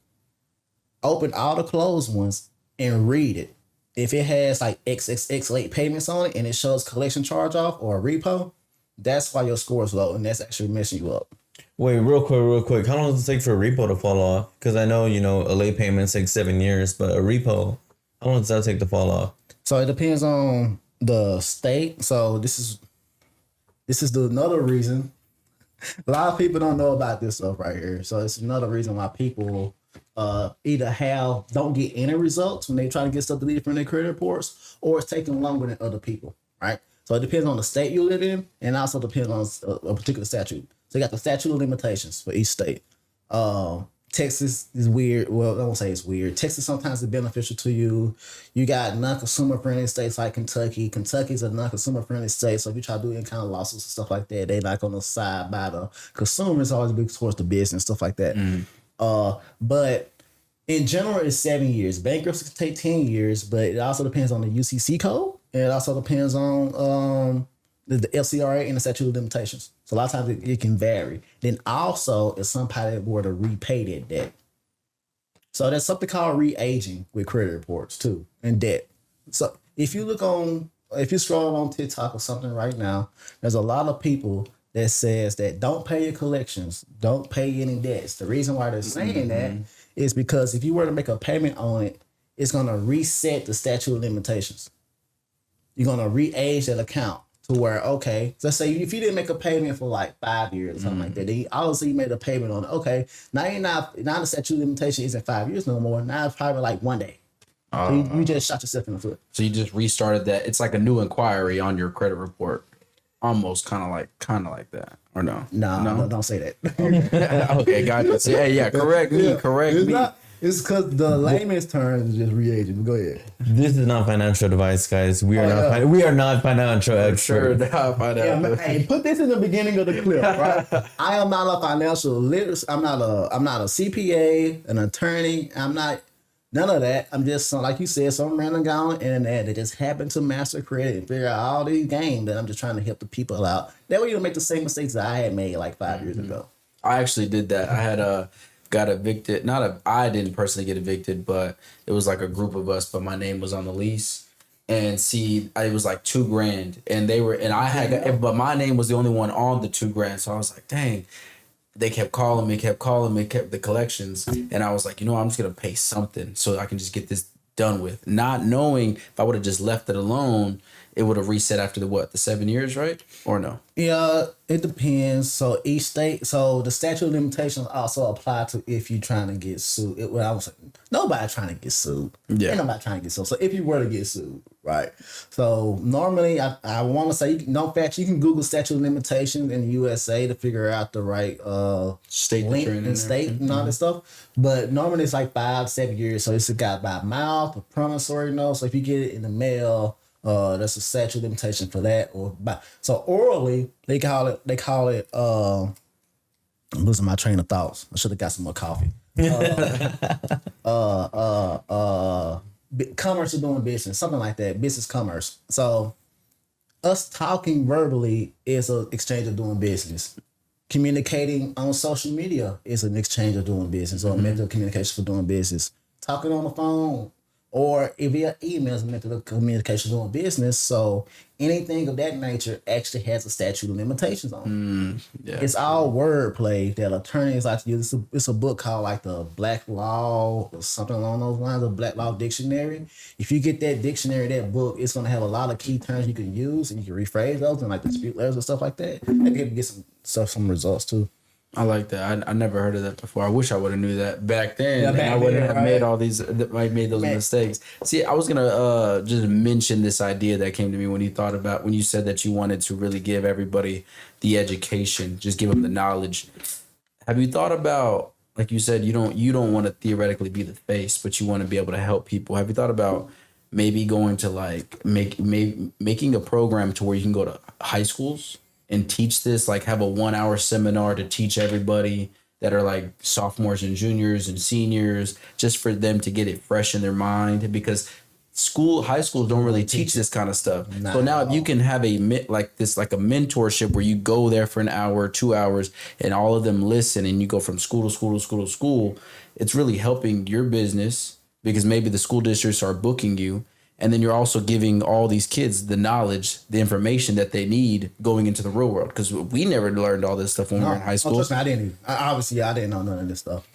S1: open all the closed ones, and read it. If it has like XXX late payments on it and it shows collection charge off or a repo, that's why your score is low and that's actually messing you up.
S3: Wait, real quick. How long does it take for a repo to fall off? Because I know, a late payment takes 7 years, but a repo, how long does that take to fall off?
S1: So it depends on the state. So this is another reason. A lot of people don't know about this stuff right here. So it's another reason why people either don't get any results when they try to get stuff deleted from their credit reports, or it's taking longer than other people, right? So it depends on the state you live in, and also depends on a particular statute. So you got the statute of limitations for each state. Texas is weird. Well, I won't say it's weird. Texas sometimes is beneficial to you. You got non-consumer friendly states like Kentucky. Kentucky's a non-consumer friendly state. So if you try to do any kind of lawsuits and stuff like that, they not going to side by the consumers, always be towards the business, stuff like that. But in general, it's 7 years. Bankruptcy can take 10 years, but it also depends on the UCC code. And it also depends on the FCRA and the statute of limitations. So a lot of times it can vary. Then also, if somebody were to repay that debt. So there's something called re-aging with credit reports too, and debt. So if you scroll on TikTok or something right now, there's a lot of people that says that don't pay your collections, don't pay any debts. The reason why they're saying that is because if you were to make a payment on it, it's going to reset the statute of limitations. You're going to re-age that account to where, okay, let's say if you didn't make a payment for like 5 years or something like that, then obviously you made a payment on it. Okay, now the statute of limitation isn't 5 years no more. Now it's probably like 1 day. So you just shot yourself in the foot.
S2: So you just restarted that. It's like a new inquiry on your credit report. Almost kind of like that, or no?
S1: No, don't say that.
S2: Okay, gotcha. So, yeah, correct me.
S1: It's because the layman's term is just re-aging. Go ahead.
S3: This is not financial advice, guys. We are not financial experts.
S2: Sure, not financial.
S1: Hey, put this in the beginning of the clip, right? I am not a financial literacy. I'm not a CPA, an attorney. I'm not none of that. I'm just like you said, some random guy on the internet that just happened to master credit and figure out all these games that I'm just trying to help the people out. That way you don't make the same mistakes that I had made like 5 years ago.
S2: I actually did that. I had got evicted. I didn't personally get evicted, but it was like a group of us, but my name was on the lease. And see, it was like $2,000, and but my name was the only one on the $2,000. So I was like, dang. They kept calling me, kept the collections. And I was like, I'm just going to pay something so I can just get this done with. Not knowing if I would have just left it alone, it would have reset after the 7 years, right? Or no?
S1: Yeah, it depends. So each state, so the statute of limitations also apply to if you're trying to get sued. Nobody trying to get sued. Yeah. Ain't nobody trying to get sued. So if you were to get sued, right? So normally, I want to say, you can Google statute of limitations in the USA to figure out the right
S2: state
S1: link and state and all that stuff. But normally it's like 5-7 years. So it's got by mouth, a promissory note. So if you get it in the mail, there's a statute of limitation for that, so orally they call it I'm losing my train of thoughts. I should have got some more coffee. Commerce of doing business, something like that, business commerce. So us talking verbally is an exchange of doing business. Communicating on social media is an exchange of doing business, or a method of communication for doing business. Talking on the phone or via email is a method of communication doing business. So anything of that nature actually has a statute of limitations on it. It's all wordplay that attorneys like to use. It's a book called like the Black Law or something along those lines, the Black Law Dictionary. If you get that dictionary, that book, it's going to have a lot of key terms you can use, and you can rephrase those and like dispute letters and stuff like that. And you can get some results too.
S2: I like that. I never heard of that before. I wish I would have knew that back then. I wouldn't have made those mistakes. See, I was gonna just mention this idea that came to me when you said that you wanted to really give everybody the education, just give them the knowledge. Have you thought about, like you said, you don't want to theoretically be the face, but you want to be able to help people? Have you thought about maybe going to like making a program to where you can go to high schools and teach this, like have a 1 hour seminar to teach everybody that are like sophomores and juniors and seniors, just for them to get it fresh in their mind, because high schools don't really teach this kind of stuff. So now if you can have a mentorship where you go there for an hour, 2 hours, and all of them listen, and you go from school to school to school to school, it's really helping your business, because maybe the school districts are booking you. And then you're also giving all these kids the knowledge, the information that they need going into the real world. Because we never learned all this stuff when we were in high school.
S1: Trust me, I didn't know none of this stuff.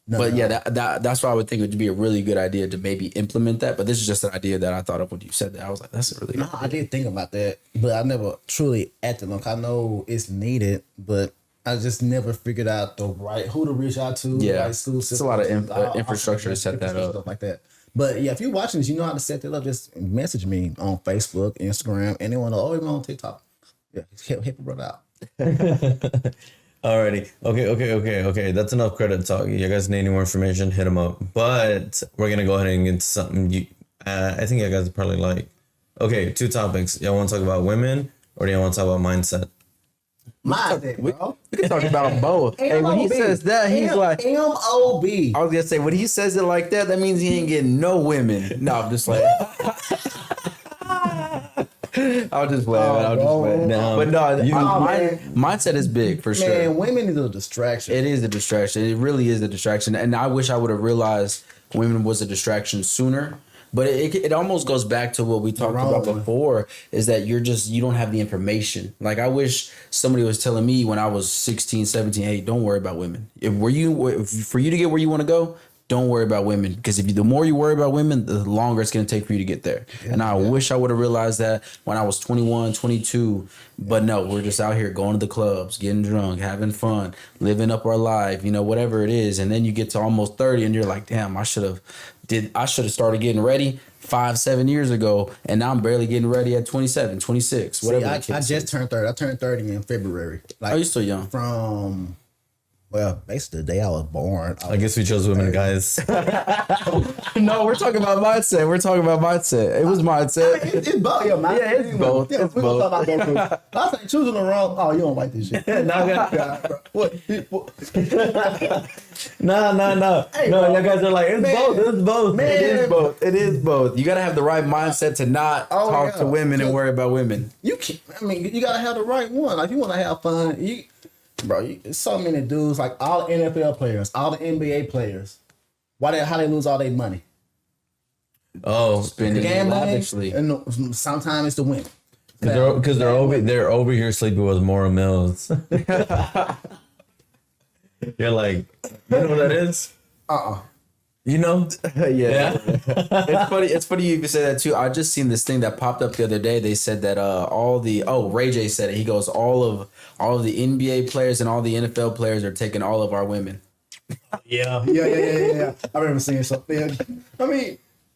S2: But yeah, that's why I would think it would be a really good idea to maybe implement that. But this is just an idea that I thought of when you said that. I was like, that's a really good idea.
S1: I did think about that, but I never truly acted on it. I know it's needed, but I just never figured out who to reach out to.
S2: Yeah,
S1: like school systems,
S2: it's a lot of infrastructure to set that up.
S1: stuff like that. But yeah, if you're watching this, you know how to set that up. Just message me on Facebook, Instagram, anyone, or even on TikTok. Yeah, hit a brother out.
S3: Alrighty. Okay. That's enough credit talk. You guys need any more information, hit them up. But we're gonna go ahead and get into something I think you guys probably like. Okay, 2 topics. Y'all want to talk about women or do y'all want to talk about mindset?
S1: Mindset, bro.
S2: We can talk about both. Hey, when he says that, he's like
S1: M-O-B.
S2: I was gonna say when he says it like that, that means he ain't getting no women. No, I'm just like I'll just play.
S3: No,
S2: but no, mindset is big for sure.
S1: Man, women is a distraction.
S2: It is a distraction. It really is a distraction. And I wish I would have realized women was a distraction sooner. But it almost goes back to what we talked about before, is that you don't have the information. Like, I wish somebody was telling me when I was 16, 17, hey, don't worry about women. For you to get where you want to go, don't worry about women. Because the more you worry about women, the longer it's going to take for you to get there. Yeah, and I wish I would have realized that when I was 21, 22. But no, we're just out here going to the clubs, getting drunk, having fun, living up our life, whatever it is. And then you get to almost 30 and you're like, damn, I should have started getting ready 5-7 years ago, and now I'm barely getting ready at 27, 26, whatever.
S1: I just turned 30. I turned 30 in February.
S2: Like, you're still young.
S1: Basically the day I was born.
S3: I guess we chose women, guys.
S2: No, we're talking about mindset. It was mindset.
S1: It's both. Yeah,
S2: it's both.
S1: Yeah,
S2: it's both.
S1: I was choosing the wrong. Oh, you don't like this shit. What?
S3: No.
S1: Hey,
S3: no, you guys are like, it's both.
S1: Man.
S2: It is both. You got to have the right mindset to not talk to women and worry about women.
S1: You can't. You got to have the right one. Like, you want to have fun. There's so many dudes, like all the NFL players, all the NBA players. How they lose all their money?
S3: Oh,
S2: spending lavishly.
S1: And sometimes it's the women.
S3: Because they're over here sleeping with Maura Mills. You're like, you know what that is? You know?
S2: Yeah. It's funny you say that too. I just seen this thing that popped up the other day. They said that Ray J said it. He goes, all of the NBA players and all the NFL players are taking all of our women.
S1: Yeah. I remember seeing something.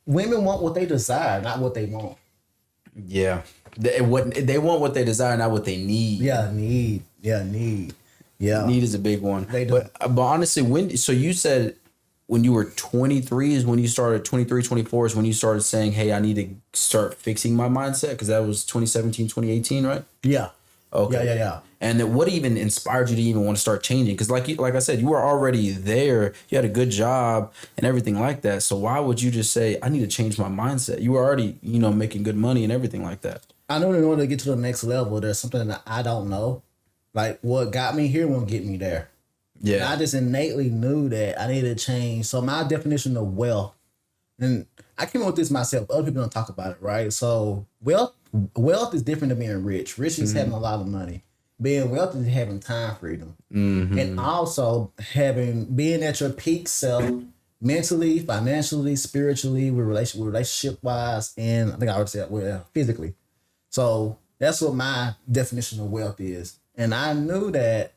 S1: Women want what they desire, not what they want.
S2: Yeah. They want what they desire, not what they need.
S1: Yeah, need. Yeah.
S2: Need is a big one.
S1: They do.
S2: But honestly, so you said when you were 23 is when you started, 23, 24 is when you started saying, hey, I need to start fixing my mindset, because that was 2017, 2018, right?
S1: Yeah.
S2: Okay.
S1: Yeah.
S2: And then what even inspired you to even want to start changing? Because like I said, you were already there. You had a good job and everything like that. So why would you just say, I need to change my mindset? You were already, making good money and everything like that.
S1: I know in order to get to the next level, there's something that I don't know. Like, what got me here won't get me there. Yeah. And I just innately knew that I needed to change. So my definition of wealth, and I came up with this myself, other people don't talk about it, right? So wealth is different than being rich. Rich is having a lot of money. Being wealthy is having time freedom. Mm-hmm. And also being at your peak self, mentally, financially, spiritually, relationship wise, and I think I would say physically. So that's what my definition of wealth is. And I knew that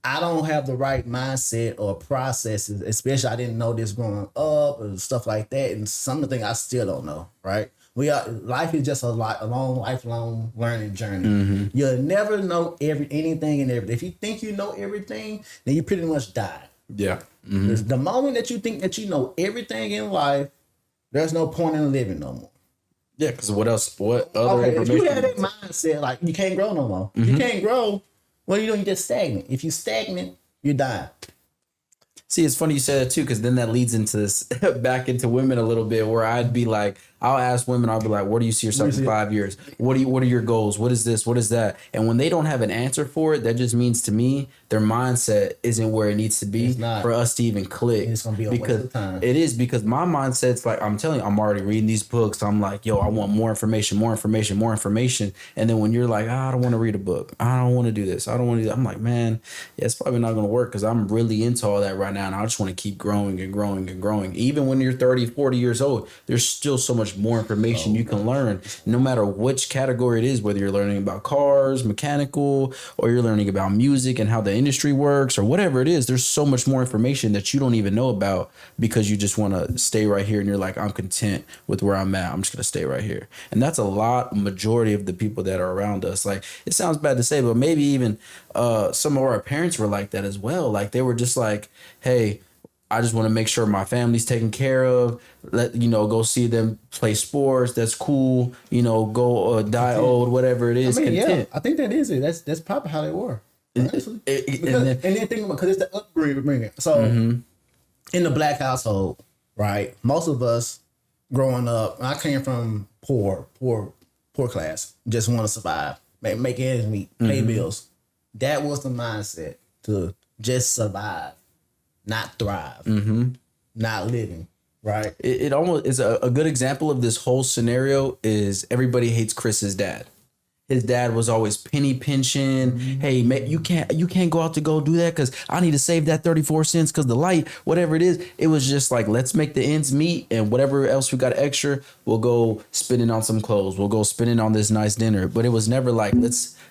S1: I don't have the right mindset or processes, especially I didn't know this growing up and stuff like that. And some of the things I still don't know, right? Life is just a long, lifelong learning journey. Mm-hmm. You'll never know anything and everything. If you think you know everything, then you pretty much die.
S2: Yeah. Mm-hmm.
S1: The moment that you think that you know everything in life, there's no point in living no more.
S2: Yeah, because what else? What other information?
S1: If you have that mindset, like, you can't grow no more. Mm-hmm. You can't grow. Well, you just stagnant. If you stagnant, you're dying.
S2: See, it's funny you say that too, because then that leads into this back into women a little bit, where I'd be like, I'll ask women, I'll be like, where do you see yourself in 5 years? What are your goals? What is this? What is that? And when they don't have an answer for it, that just means to me their mindset isn't where it needs to be for us to even click.
S1: It's gonna be a waste of time.
S2: It is, because my mindset's like, I'm telling you, I'm already reading these books. I'm like, yo, I want more information. And then when you're like, I don't want to read a book, I don't want to do this, I don't want to do that, I'm like, man, yeah, it's probably not going to work, because I'm really into all that right now, and I just want to keep growing and growing and growing. Even when you're 30, 40 years old, there's still so much more information you can learn, no matter which category it is, whether you're learning about cars, mechanical, or you're learning about music and how the industry works, or whatever it is. There's so much more information that you don't even know about, because you just want to stay right here and you're like, I'm content with where I'm at, I'm just going to stay right here. And that's a majority of the people that are around us. Like, it sounds bad to say, but maybe even some of our parents were like that as well. Like, they were just like, hey, I just want to make sure my family's taken care of. Go see them play sports. That's cool. Go die old, whatever it is.
S1: I mean,
S2: content.
S1: yeah, I think that is it. That's probably how they were. Honestly. And then think about, because it's the upbringing. So in the Black household, right? Most of us growing up, I came from poor class. Just want to survive, make ends meet, pay bills. That was the mindset, to just survive, not thrive, not living. Right.
S2: It almost is a good example of this whole scenario is everybody hates Chris's dad. His dad was always penny pinching. Hey, you can't go out to go do that because I need to save that 34 cents because the light, whatever it is. It was just like, let's make the ends meet, and whatever else we got extra, we'll go spending on some clothes. We'll go spending on this nice dinner. But it was never like,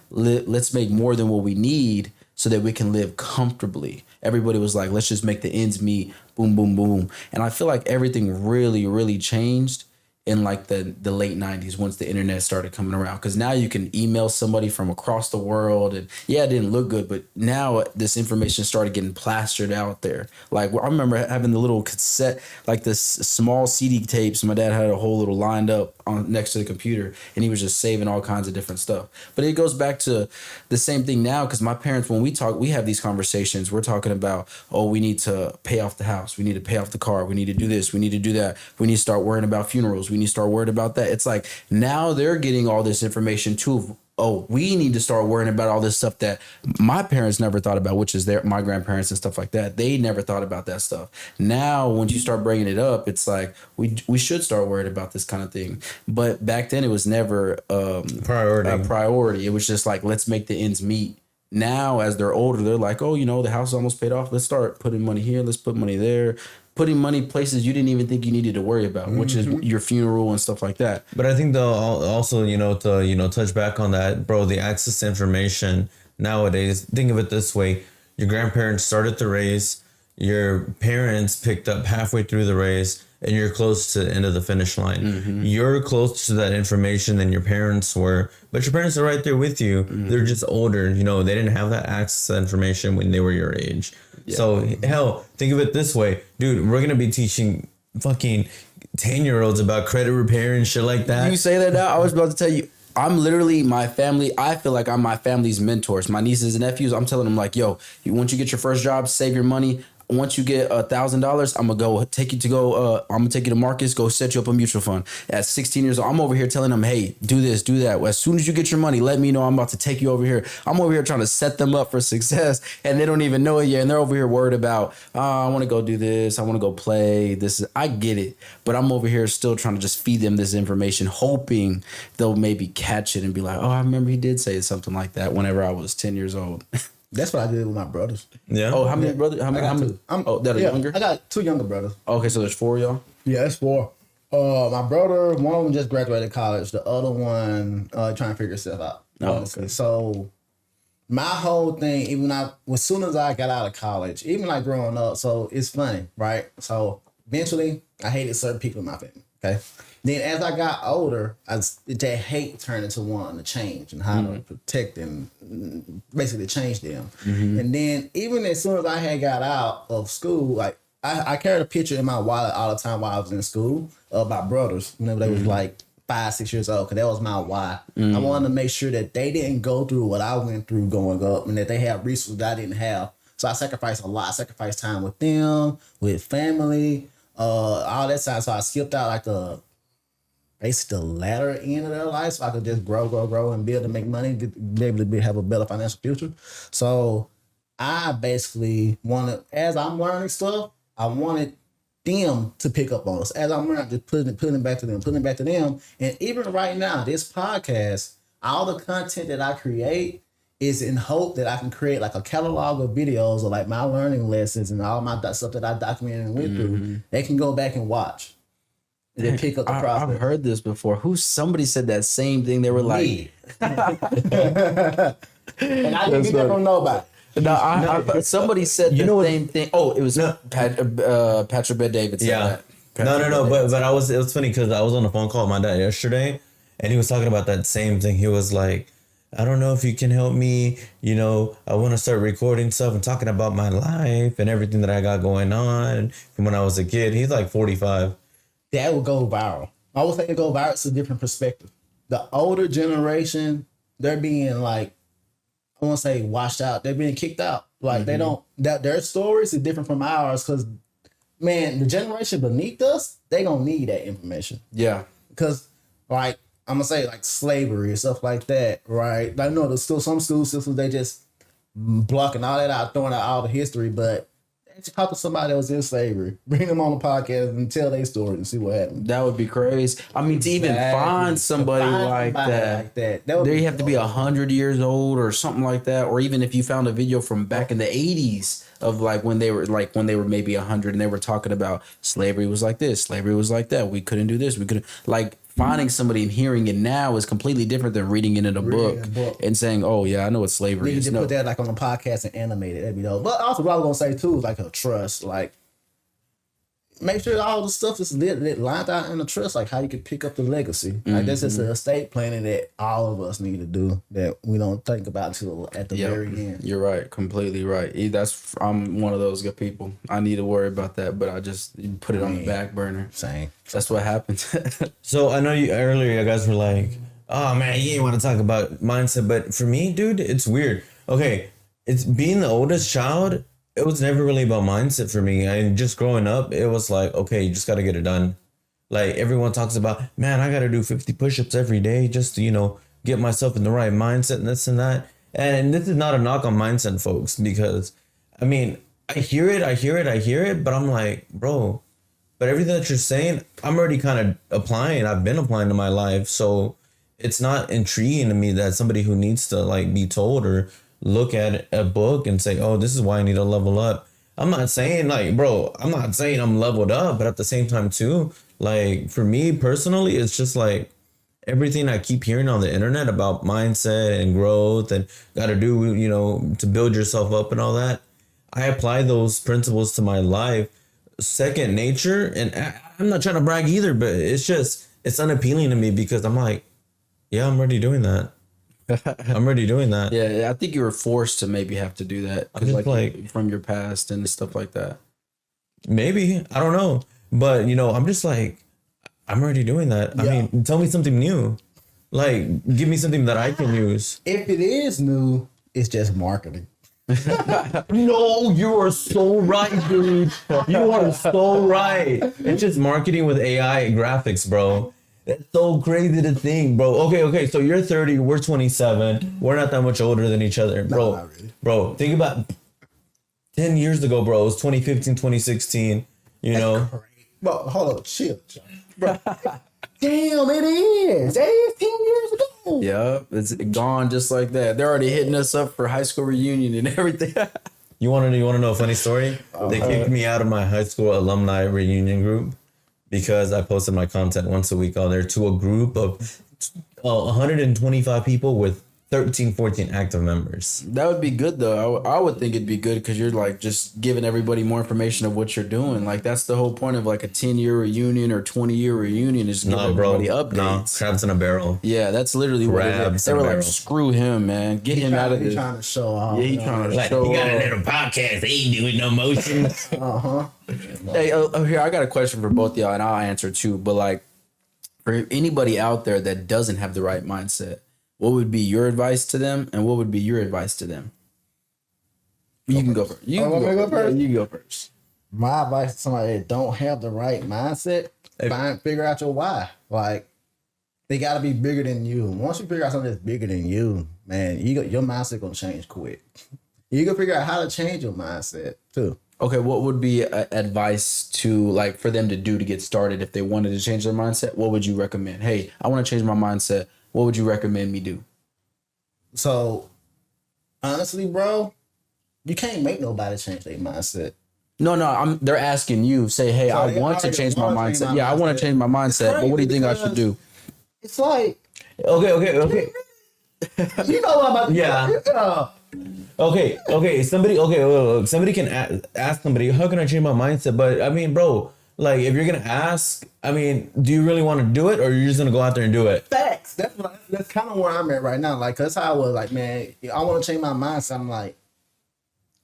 S2: let's make more than what we need so that we can live comfortably. Everybody was like, let's just make the ends meet. Boom, boom, boom. And I feel like everything really, really changed in like the late 90s once the internet started coming around, because now you can email somebody from across the world, and yeah, it didn't look good, but now this information started getting plastered out there. Like, I remember having the little cassette, like this small CD tapes. My dad had a whole little lined up on next to the computer, and he was just saving all kinds of different stuff. But it goes back to the same thing now, because my parents, when we have these conversations, we're talking about, oh, we need to pay off the house, we need to pay off the car, we need to do this, we need to do that, we need to start worrying about funerals, we need to start worried about that. It's like now they're getting all this information too. Oh, we need to start worrying about all this stuff that my parents never thought about, which is my grandparents and stuff like that. They never thought about that stuff. Now, when you start bringing it up, it's like we should start worried about this kind of thing. But back then, it was never a priority. It was just like, let's make the ends meet. Now, as they're older, they're like, oh, the house is almost paid off. Let's start putting money here. Let's put money there. Putting money places you didn't even think you needed to worry about, which is your funeral and stuff like that.
S3: But I think also, to touch back on that, bro, the access to information nowadays, think of it this way. Your grandparents started the race, your parents picked up halfway through the race, and you're close to the end of the finish line. You're close to that information than your parents were, but your parents are right there with you. They're just older. They didn't have that access to information when they were your age. Yeah. So, hell, think of it this way. Dude, we're going to be teaching fucking 10-year-olds about credit repair and shit like that.
S2: You say that now? I was about to tell you, I'm literally my family. I feel like I'm my family's mentors. My nieces and nephews, I'm telling them like, yo, once you get your first job, save your money. Once you get $1,000, I'm gonna take you to Marcus, go set you up a mutual fund. At 16 years old, I'm over here telling them, hey, do this, do that. As soon as you get your money, let me know. I'm about to take you over here. I'm over here trying to set them up for success, and they don't even know it yet. And they're over here worried about, I want to go do this. I want to go play this. I get it, but I'm over here still trying to just feed them this information, hoping they'll maybe catch it and be like, oh, I remember he did say something like that whenever I was 10 years old.
S1: That's what I did with my brothers.
S3: Yeah.
S2: Oh, how many brothers? How many? That are younger?
S1: I got 2 younger brothers.
S2: Okay, so there's 4 of y'all?
S1: Yeah, it's 4. My brother, one of them just graduated college. The other one trying to figure himself out. Honestly. Okay. So my whole thing, as soon as I got out of college, even like growing up, so it's funny, right? So eventually I hated certain people in my family. Okay. Then as I got older, that hate turned into wanting to change and how to protect them, basically change them. And then even as soon as I had got out of school, like I carried a picture in my wallet all the time while I was in school of my brothers whenever they was like 5, 6 years old, because that was my why. I wanted to make sure that they didn't go through what I went through growing up, and that they had resources that I didn't have. So I sacrificed a lot. I sacrificed time with them, with family, all that side. So I skipped out like basically the latter end of their life, so I could just grow, and build and make money, be able to have a better financial future. So I basically wanted, as I'm learning stuff, I wanted them to pick up on us. As I'm learning, just putting it back to them. And even right now, this podcast, all the content that I create is in hope that I can create like a catalog of videos or like my learning lessons and all my stuff that I documented and went through. They can go back and watch. And then pick up the process.
S2: I've heard this before. Somebody said that same thing. They were like,
S1: and I didn't get that from nobody.
S2: No, somebody said the same thing. Oh, it was Patrick Bet David said that.
S3: No. But it was funny because I was on a phone call with my dad yesterday, and he was talking about that same thing. He was like, I don't know if you can help me. You know, I want to start recording stuff and talking about my life and everything that I got going on from when I was a kid. He's like 45.
S1: That would go viral. I would say it go viral. It's a different perspective. The older generation, they're being like, I want to say washed out. They're being kicked out. Like they don't, their stories is different from ours because, man, the generation beneath us, they gonna need that information.
S2: Yeah.
S1: Because like, I'm gonna say like slavery and stuff like that, right? I know there's still some school systems, they just blocking all that out, throwing out all the history, but just talk to somebody that was in slavery, bring them on the podcast and tell their story and see what happened.
S2: That would be crazy. I mean, to even find somebody like that they have to be 100 years old or something like that. Or even if you found a video from back in the 80s of when they were maybe 100 and they were talking about slavery was like this, slavery was like that. We couldn't do this. We couldn't, like, finding somebody and hearing it now is completely different than reading it in a book and saying, oh yeah, I know what slavery is.
S1: You put that like on a podcast and animate it. That'd be dope. But also what I was gonna say too is like a trust. Like make sure all the stuff is lined out in the trust, like how you can pick up the legacy. Like that's just an estate planning that all of us need to do that we don't think about until at the very end.
S2: You're right, completely right. I'm one of those good people. I need to worry about that, but I just put it on the back burner.
S1: Same.
S2: That's what happens.
S3: So I know earlier you guys were like, oh man, you didn't want to talk about mindset, but for me, dude, it's weird. Okay, it's being the oldest child. It was never really about mindset for me. And just growing up, it was like, okay, you just got to get it done. Like everyone talks about, man, I got to do 50 push-ups every day just to, get myself in the right mindset and this and that. And this is not a knock on mindset, folks, because I mean, I hear it, but I'm like, bro, but everything that you're saying, I'm already kind of applying. I've been applying to my life. So it's not intriguing to me that somebody who needs to like be told or look at a book and say, oh, this is why I need to level up. I'm not saying I'm leveled up, but at the same time too, like for me personally, it's just like everything I keep hearing on the internet about mindset and growth and got to do, to build yourself up and all that. I apply those principles to my life, second nature. And I'm not trying to brag either, but it's unappealing to me because I'm like, yeah, I'm already doing that.
S2: Yeah, I think you were forced to maybe have to do that like from your past and stuff like that.
S3: Maybe, I don't know, but I'm just like, I'm already doing that. Yeah. I mean, tell me something new, like give me something that I can use.
S1: If it is new, it's just marketing.
S3: No, you are so right, dude. You are so right. It's just marketing with AI graphics, bro. That's so crazy to think, bro. Okay. So you're 30, we're 27. We're not that much older than each other, bro.
S1: Not really.
S3: Bro, think about 10 years ago, bro. It was 2015, 2016.
S1: That's crazy. Bro, hold on, chill, bro. Damn, it is. That is 10 years ago.
S2: Yeah, it's gone just like that. They're already hitting us up for high school reunion and everything.
S3: You want to know a funny story? They kicked me out of my high school alumni reunion group because I posted my content once a week on there to a group of 125 people with 13, 14 active members.
S2: That would be good though. I would think it'd be good because you're like just giving everybody more information of what you're doing. Like that's the whole point of like a 10-year reunion or 20-year reunion is give everybody updates.
S3: No, crabs in a barrel.
S2: Yeah, that's literally what it is. They were like, screw him, man. Get him out of this.
S1: He's trying to show off.
S2: Yeah, he's trying to show off.
S3: He got a little podcast. He ain't doing no motions.
S2: Hey, here, I got a question for both of y'all and I'll answer too. But like for anybody out there that doesn't have the right mindset, what would be your advice to them, and what would be your advice to them? You can go first. You can go first.
S1: My advice to somebody that don't have the right mindset, figure out your why. Like, they got to be bigger than you. Once you figure out something that's bigger than you, man, your mindset gonna change quick. You can figure out how to change your mindset too.
S2: Okay, what would be advice to like for them to do to get started if they wanted to change their mindset? What would you recommend? Hey, I want to change my mindset. What would you recommend me do?
S1: So, honestly, bro, you can't make nobody change their mindset.
S2: No, they're asking you. Say, hey,
S1: So
S2: I
S1: they
S2: want to
S1: already
S2: change my
S1: wanna change
S2: mindset.
S1: my
S2: Yeah, I want
S1: mindset.
S2: to change my mindset. But what do you think I should do?
S1: It's like,
S3: Okay.
S1: you know what I'm about to
S3: Yeah. Okay. Somebody can ask somebody, how can I change my mindset? But I mean, bro, like if you're gonna ask, I mean, do you really want to do it, or you're just gonna go out there and do it?
S1: Facts. That's kind of where I'm at right now. Like, that's how I was. Like, man, I want to change my mindset. I'm like,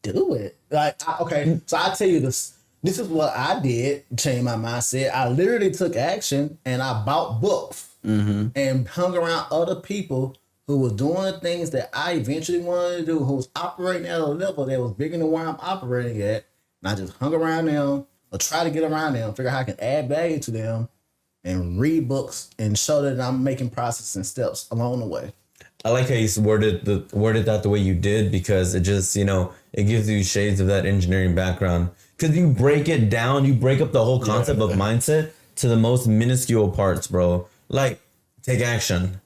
S1: do it. Like, okay. So I tell you this. This is what I did. Change my mindset. I literally took action and I bought books and hung around other people who were doing the things that I eventually wanted to do. Who was operating at a level that was bigger than where I'm operating at. And I just hung around them or try to get around them, figure out how I can add value to them, and read books and show that I'm making processes and steps along the way.
S3: I like how you worded that the way you did, because it just, it gives you shades of that engineering background. Because you break it down, you break up the whole concept of mindset to the most minuscule parts, bro. Like, take action.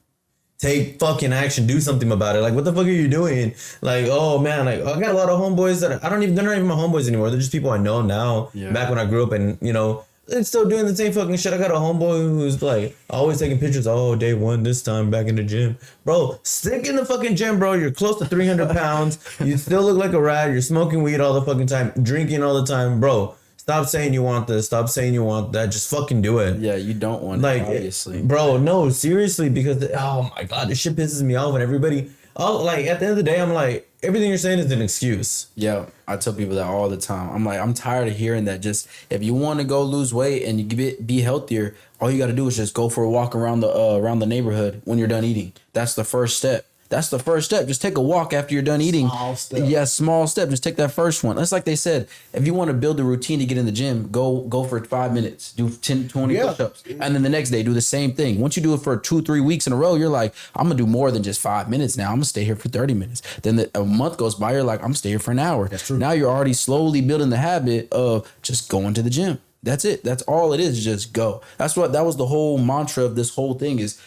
S3: Take fucking action. Do something about it. Like, what the fuck are you doing? Like, oh man, like I got a lot of homeboys that they're not even my homeboys anymore. They're just people I know now. Yeah. Back when I grew up, and they're still doing the same fucking shit. I got a homeboy who's like always taking pictures. Oh, day one this time back in the gym, bro. Stick in the fucking gym, bro. You're close to 300 pounds. You still look like a rat. You're smoking weed all the fucking time, drinking all the time, bro. Stop saying you want this. Stop saying you want that. Just fucking do it.
S2: Yeah, you don't want it, obviously.
S3: Bro, no, seriously, because, oh my God, this shit pisses me off when everybody, like, at the end of the day, I'm like, everything you're saying is an excuse.
S2: Yeah, I tell people that all the time. I'm like, I'm tired of hearing that. Just, if you want to go lose weight and you be healthier, all you got to do is just go for a walk around the neighborhood when you're done eating. That's the first step. Just take a walk after you're done eating.
S1: Small step.
S2: Yeah, small step. Just take that first one. That's like they said, if you want to build a routine to get in the gym, go for 5 minutes. Do 10, 20 push-ups. And then the next day, do the same thing. Once you do it for 2-3 weeks in a row, you're like, I'm going to do more than just 5 minutes now. I'm going to stay here for 30 minutes. Then a month goes by, you're like, I'm going to stay here for an hour. That's true. Now you're already slowly building the habit of just going to the gym. That's it. That's all it is. Just go. That was the whole mantra of this whole thing is,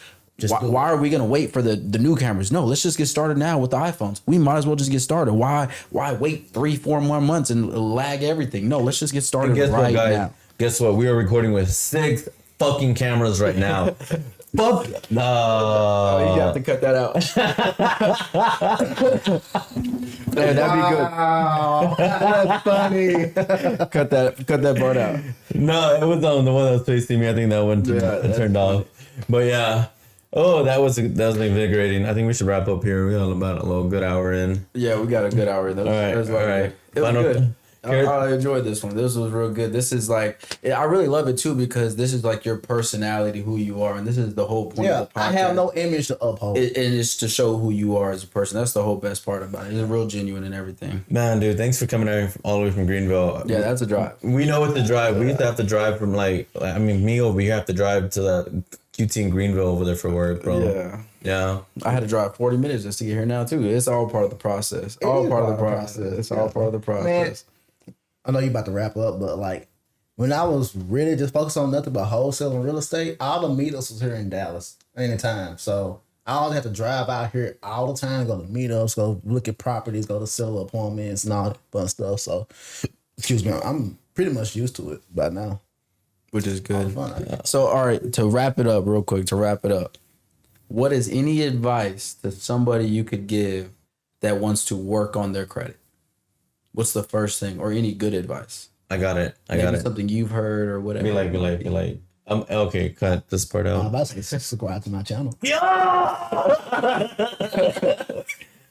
S2: why are we going to wait for the new cameras? No, let's just get started now with the iPhones. We might as well just get started. Why wait 3-4 more months and lag everything? No, let's just get started right now.
S3: Guess what? We are recording with 6 fucking cameras right now. Fuck.
S2: Oh, you have to cut that out. Man, that'd be good.
S1: Wow, that's funny.
S2: Cut that part out.
S3: No, it was on the one that was facing me. I think that one turned off. But yeah. Oh, that was invigorating. I think we should wrap up here. We got about a little good hour in.
S2: Yeah, we got a good hour in.
S3: All right.
S2: It was good. I enjoyed this one. This was real good. This is like, I really love it too, because this is like your personality, who you are, and this is the whole point of the podcast.
S1: I have no image to uphold.
S2: And it's to show who you are as a person. That's the whole best part about it. It's real genuine and everything.
S3: Man, dude, thanks for coming out all the way from Greenville.
S2: Yeah, that's a drive.
S3: We know it's a drive. We used to have to drive from me over here, have to drive to the QT in Greenville over there for work, bro. Yeah.
S2: I had to drive 40 minutes just to get here now too. It's all part of the process. All part of the process.
S1: Man, I know you about to wrap up, but like when I was really just focused on nothing but wholesale and real estate, all the meetups was here in Dallas anytime. So I always had to drive out here all the time, go to meetups, go look at properties, go to seller appointments and all that fun stuff. So, excuse me, I'm pretty much used to it by now.
S2: Which is good. So, all right, to wrap it up real quick, what is any advice to somebody you could give that wants to work on their credit? What's the first thing, or any good advice?
S3: I got it.
S2: Something you've heard or whatever.
S3: Be like. Okay, cut this part out.
S1: I'm about to say subscribe to my channel.
S3: Yeah!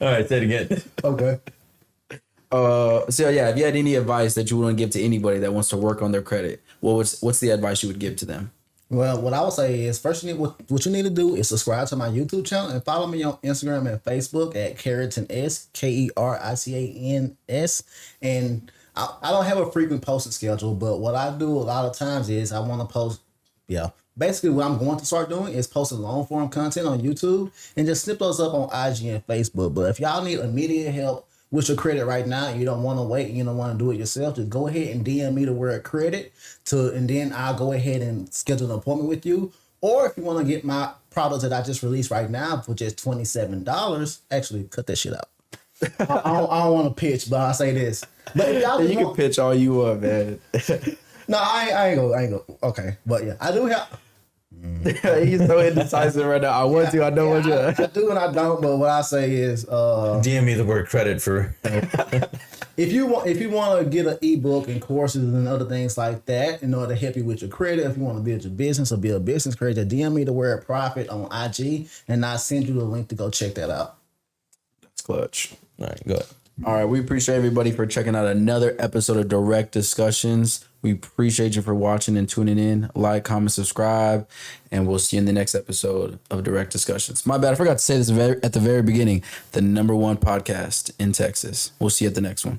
S3: All right, say it again.
S1: Okay.
S2: So yeah, if you had any advice that you want to give to anybody that wants to work on their credit, what's the advice you would give to them?
S1: Well, what I would say is first, what you need to do is subscribe to my YouTube channel and follow me on Instagram and Facebook at Keritan S, KERICANS. And I don't have a frequent posting schedule, but what I do a lot of times is I want to post basically what I'm going to start doing is posting long form content on YouTube and just snip those up on IG and Facebook. But if y'all need immediate help with your credit right now, and you don't want to wait, and you don't want to do it yourself, just go ahead and DM me the word credit and then I'll go ahead and schedule an appointment with you. Or if you want to get my products that I just released right now for just $27, actually cut that shit out. I don't want to pitch, but I'll say this. But if y'all
S2: You can pitch all you want, man.
S1: no, I ain't go. Okay, but yeah, I do have.
S2: He's so indecisive right now. I want to, I don't want
S1: I
S2: to.
S1: do and I don't. But what I say is,
S3: DM me the word credit for.
S1: if you want to get an ebook and courses and other things like that in order to help you with your credit, if you want to build your business or build business credit, DM me the word profit on IG, and I'll send you the link to go check that out.
S2: That's clutch.
S3: All right, go ahead.
S2: All right, we appreciate everybody for checking out another episode of Direct Discussions. We appreciate you for watching and tuning in. Like, comment, subscribe, and we'll see you in the next episode of Direct Discussions. My bad, I forgot to say this at the very beginning. The #1 podcast in Texas. We'll see you at the next one.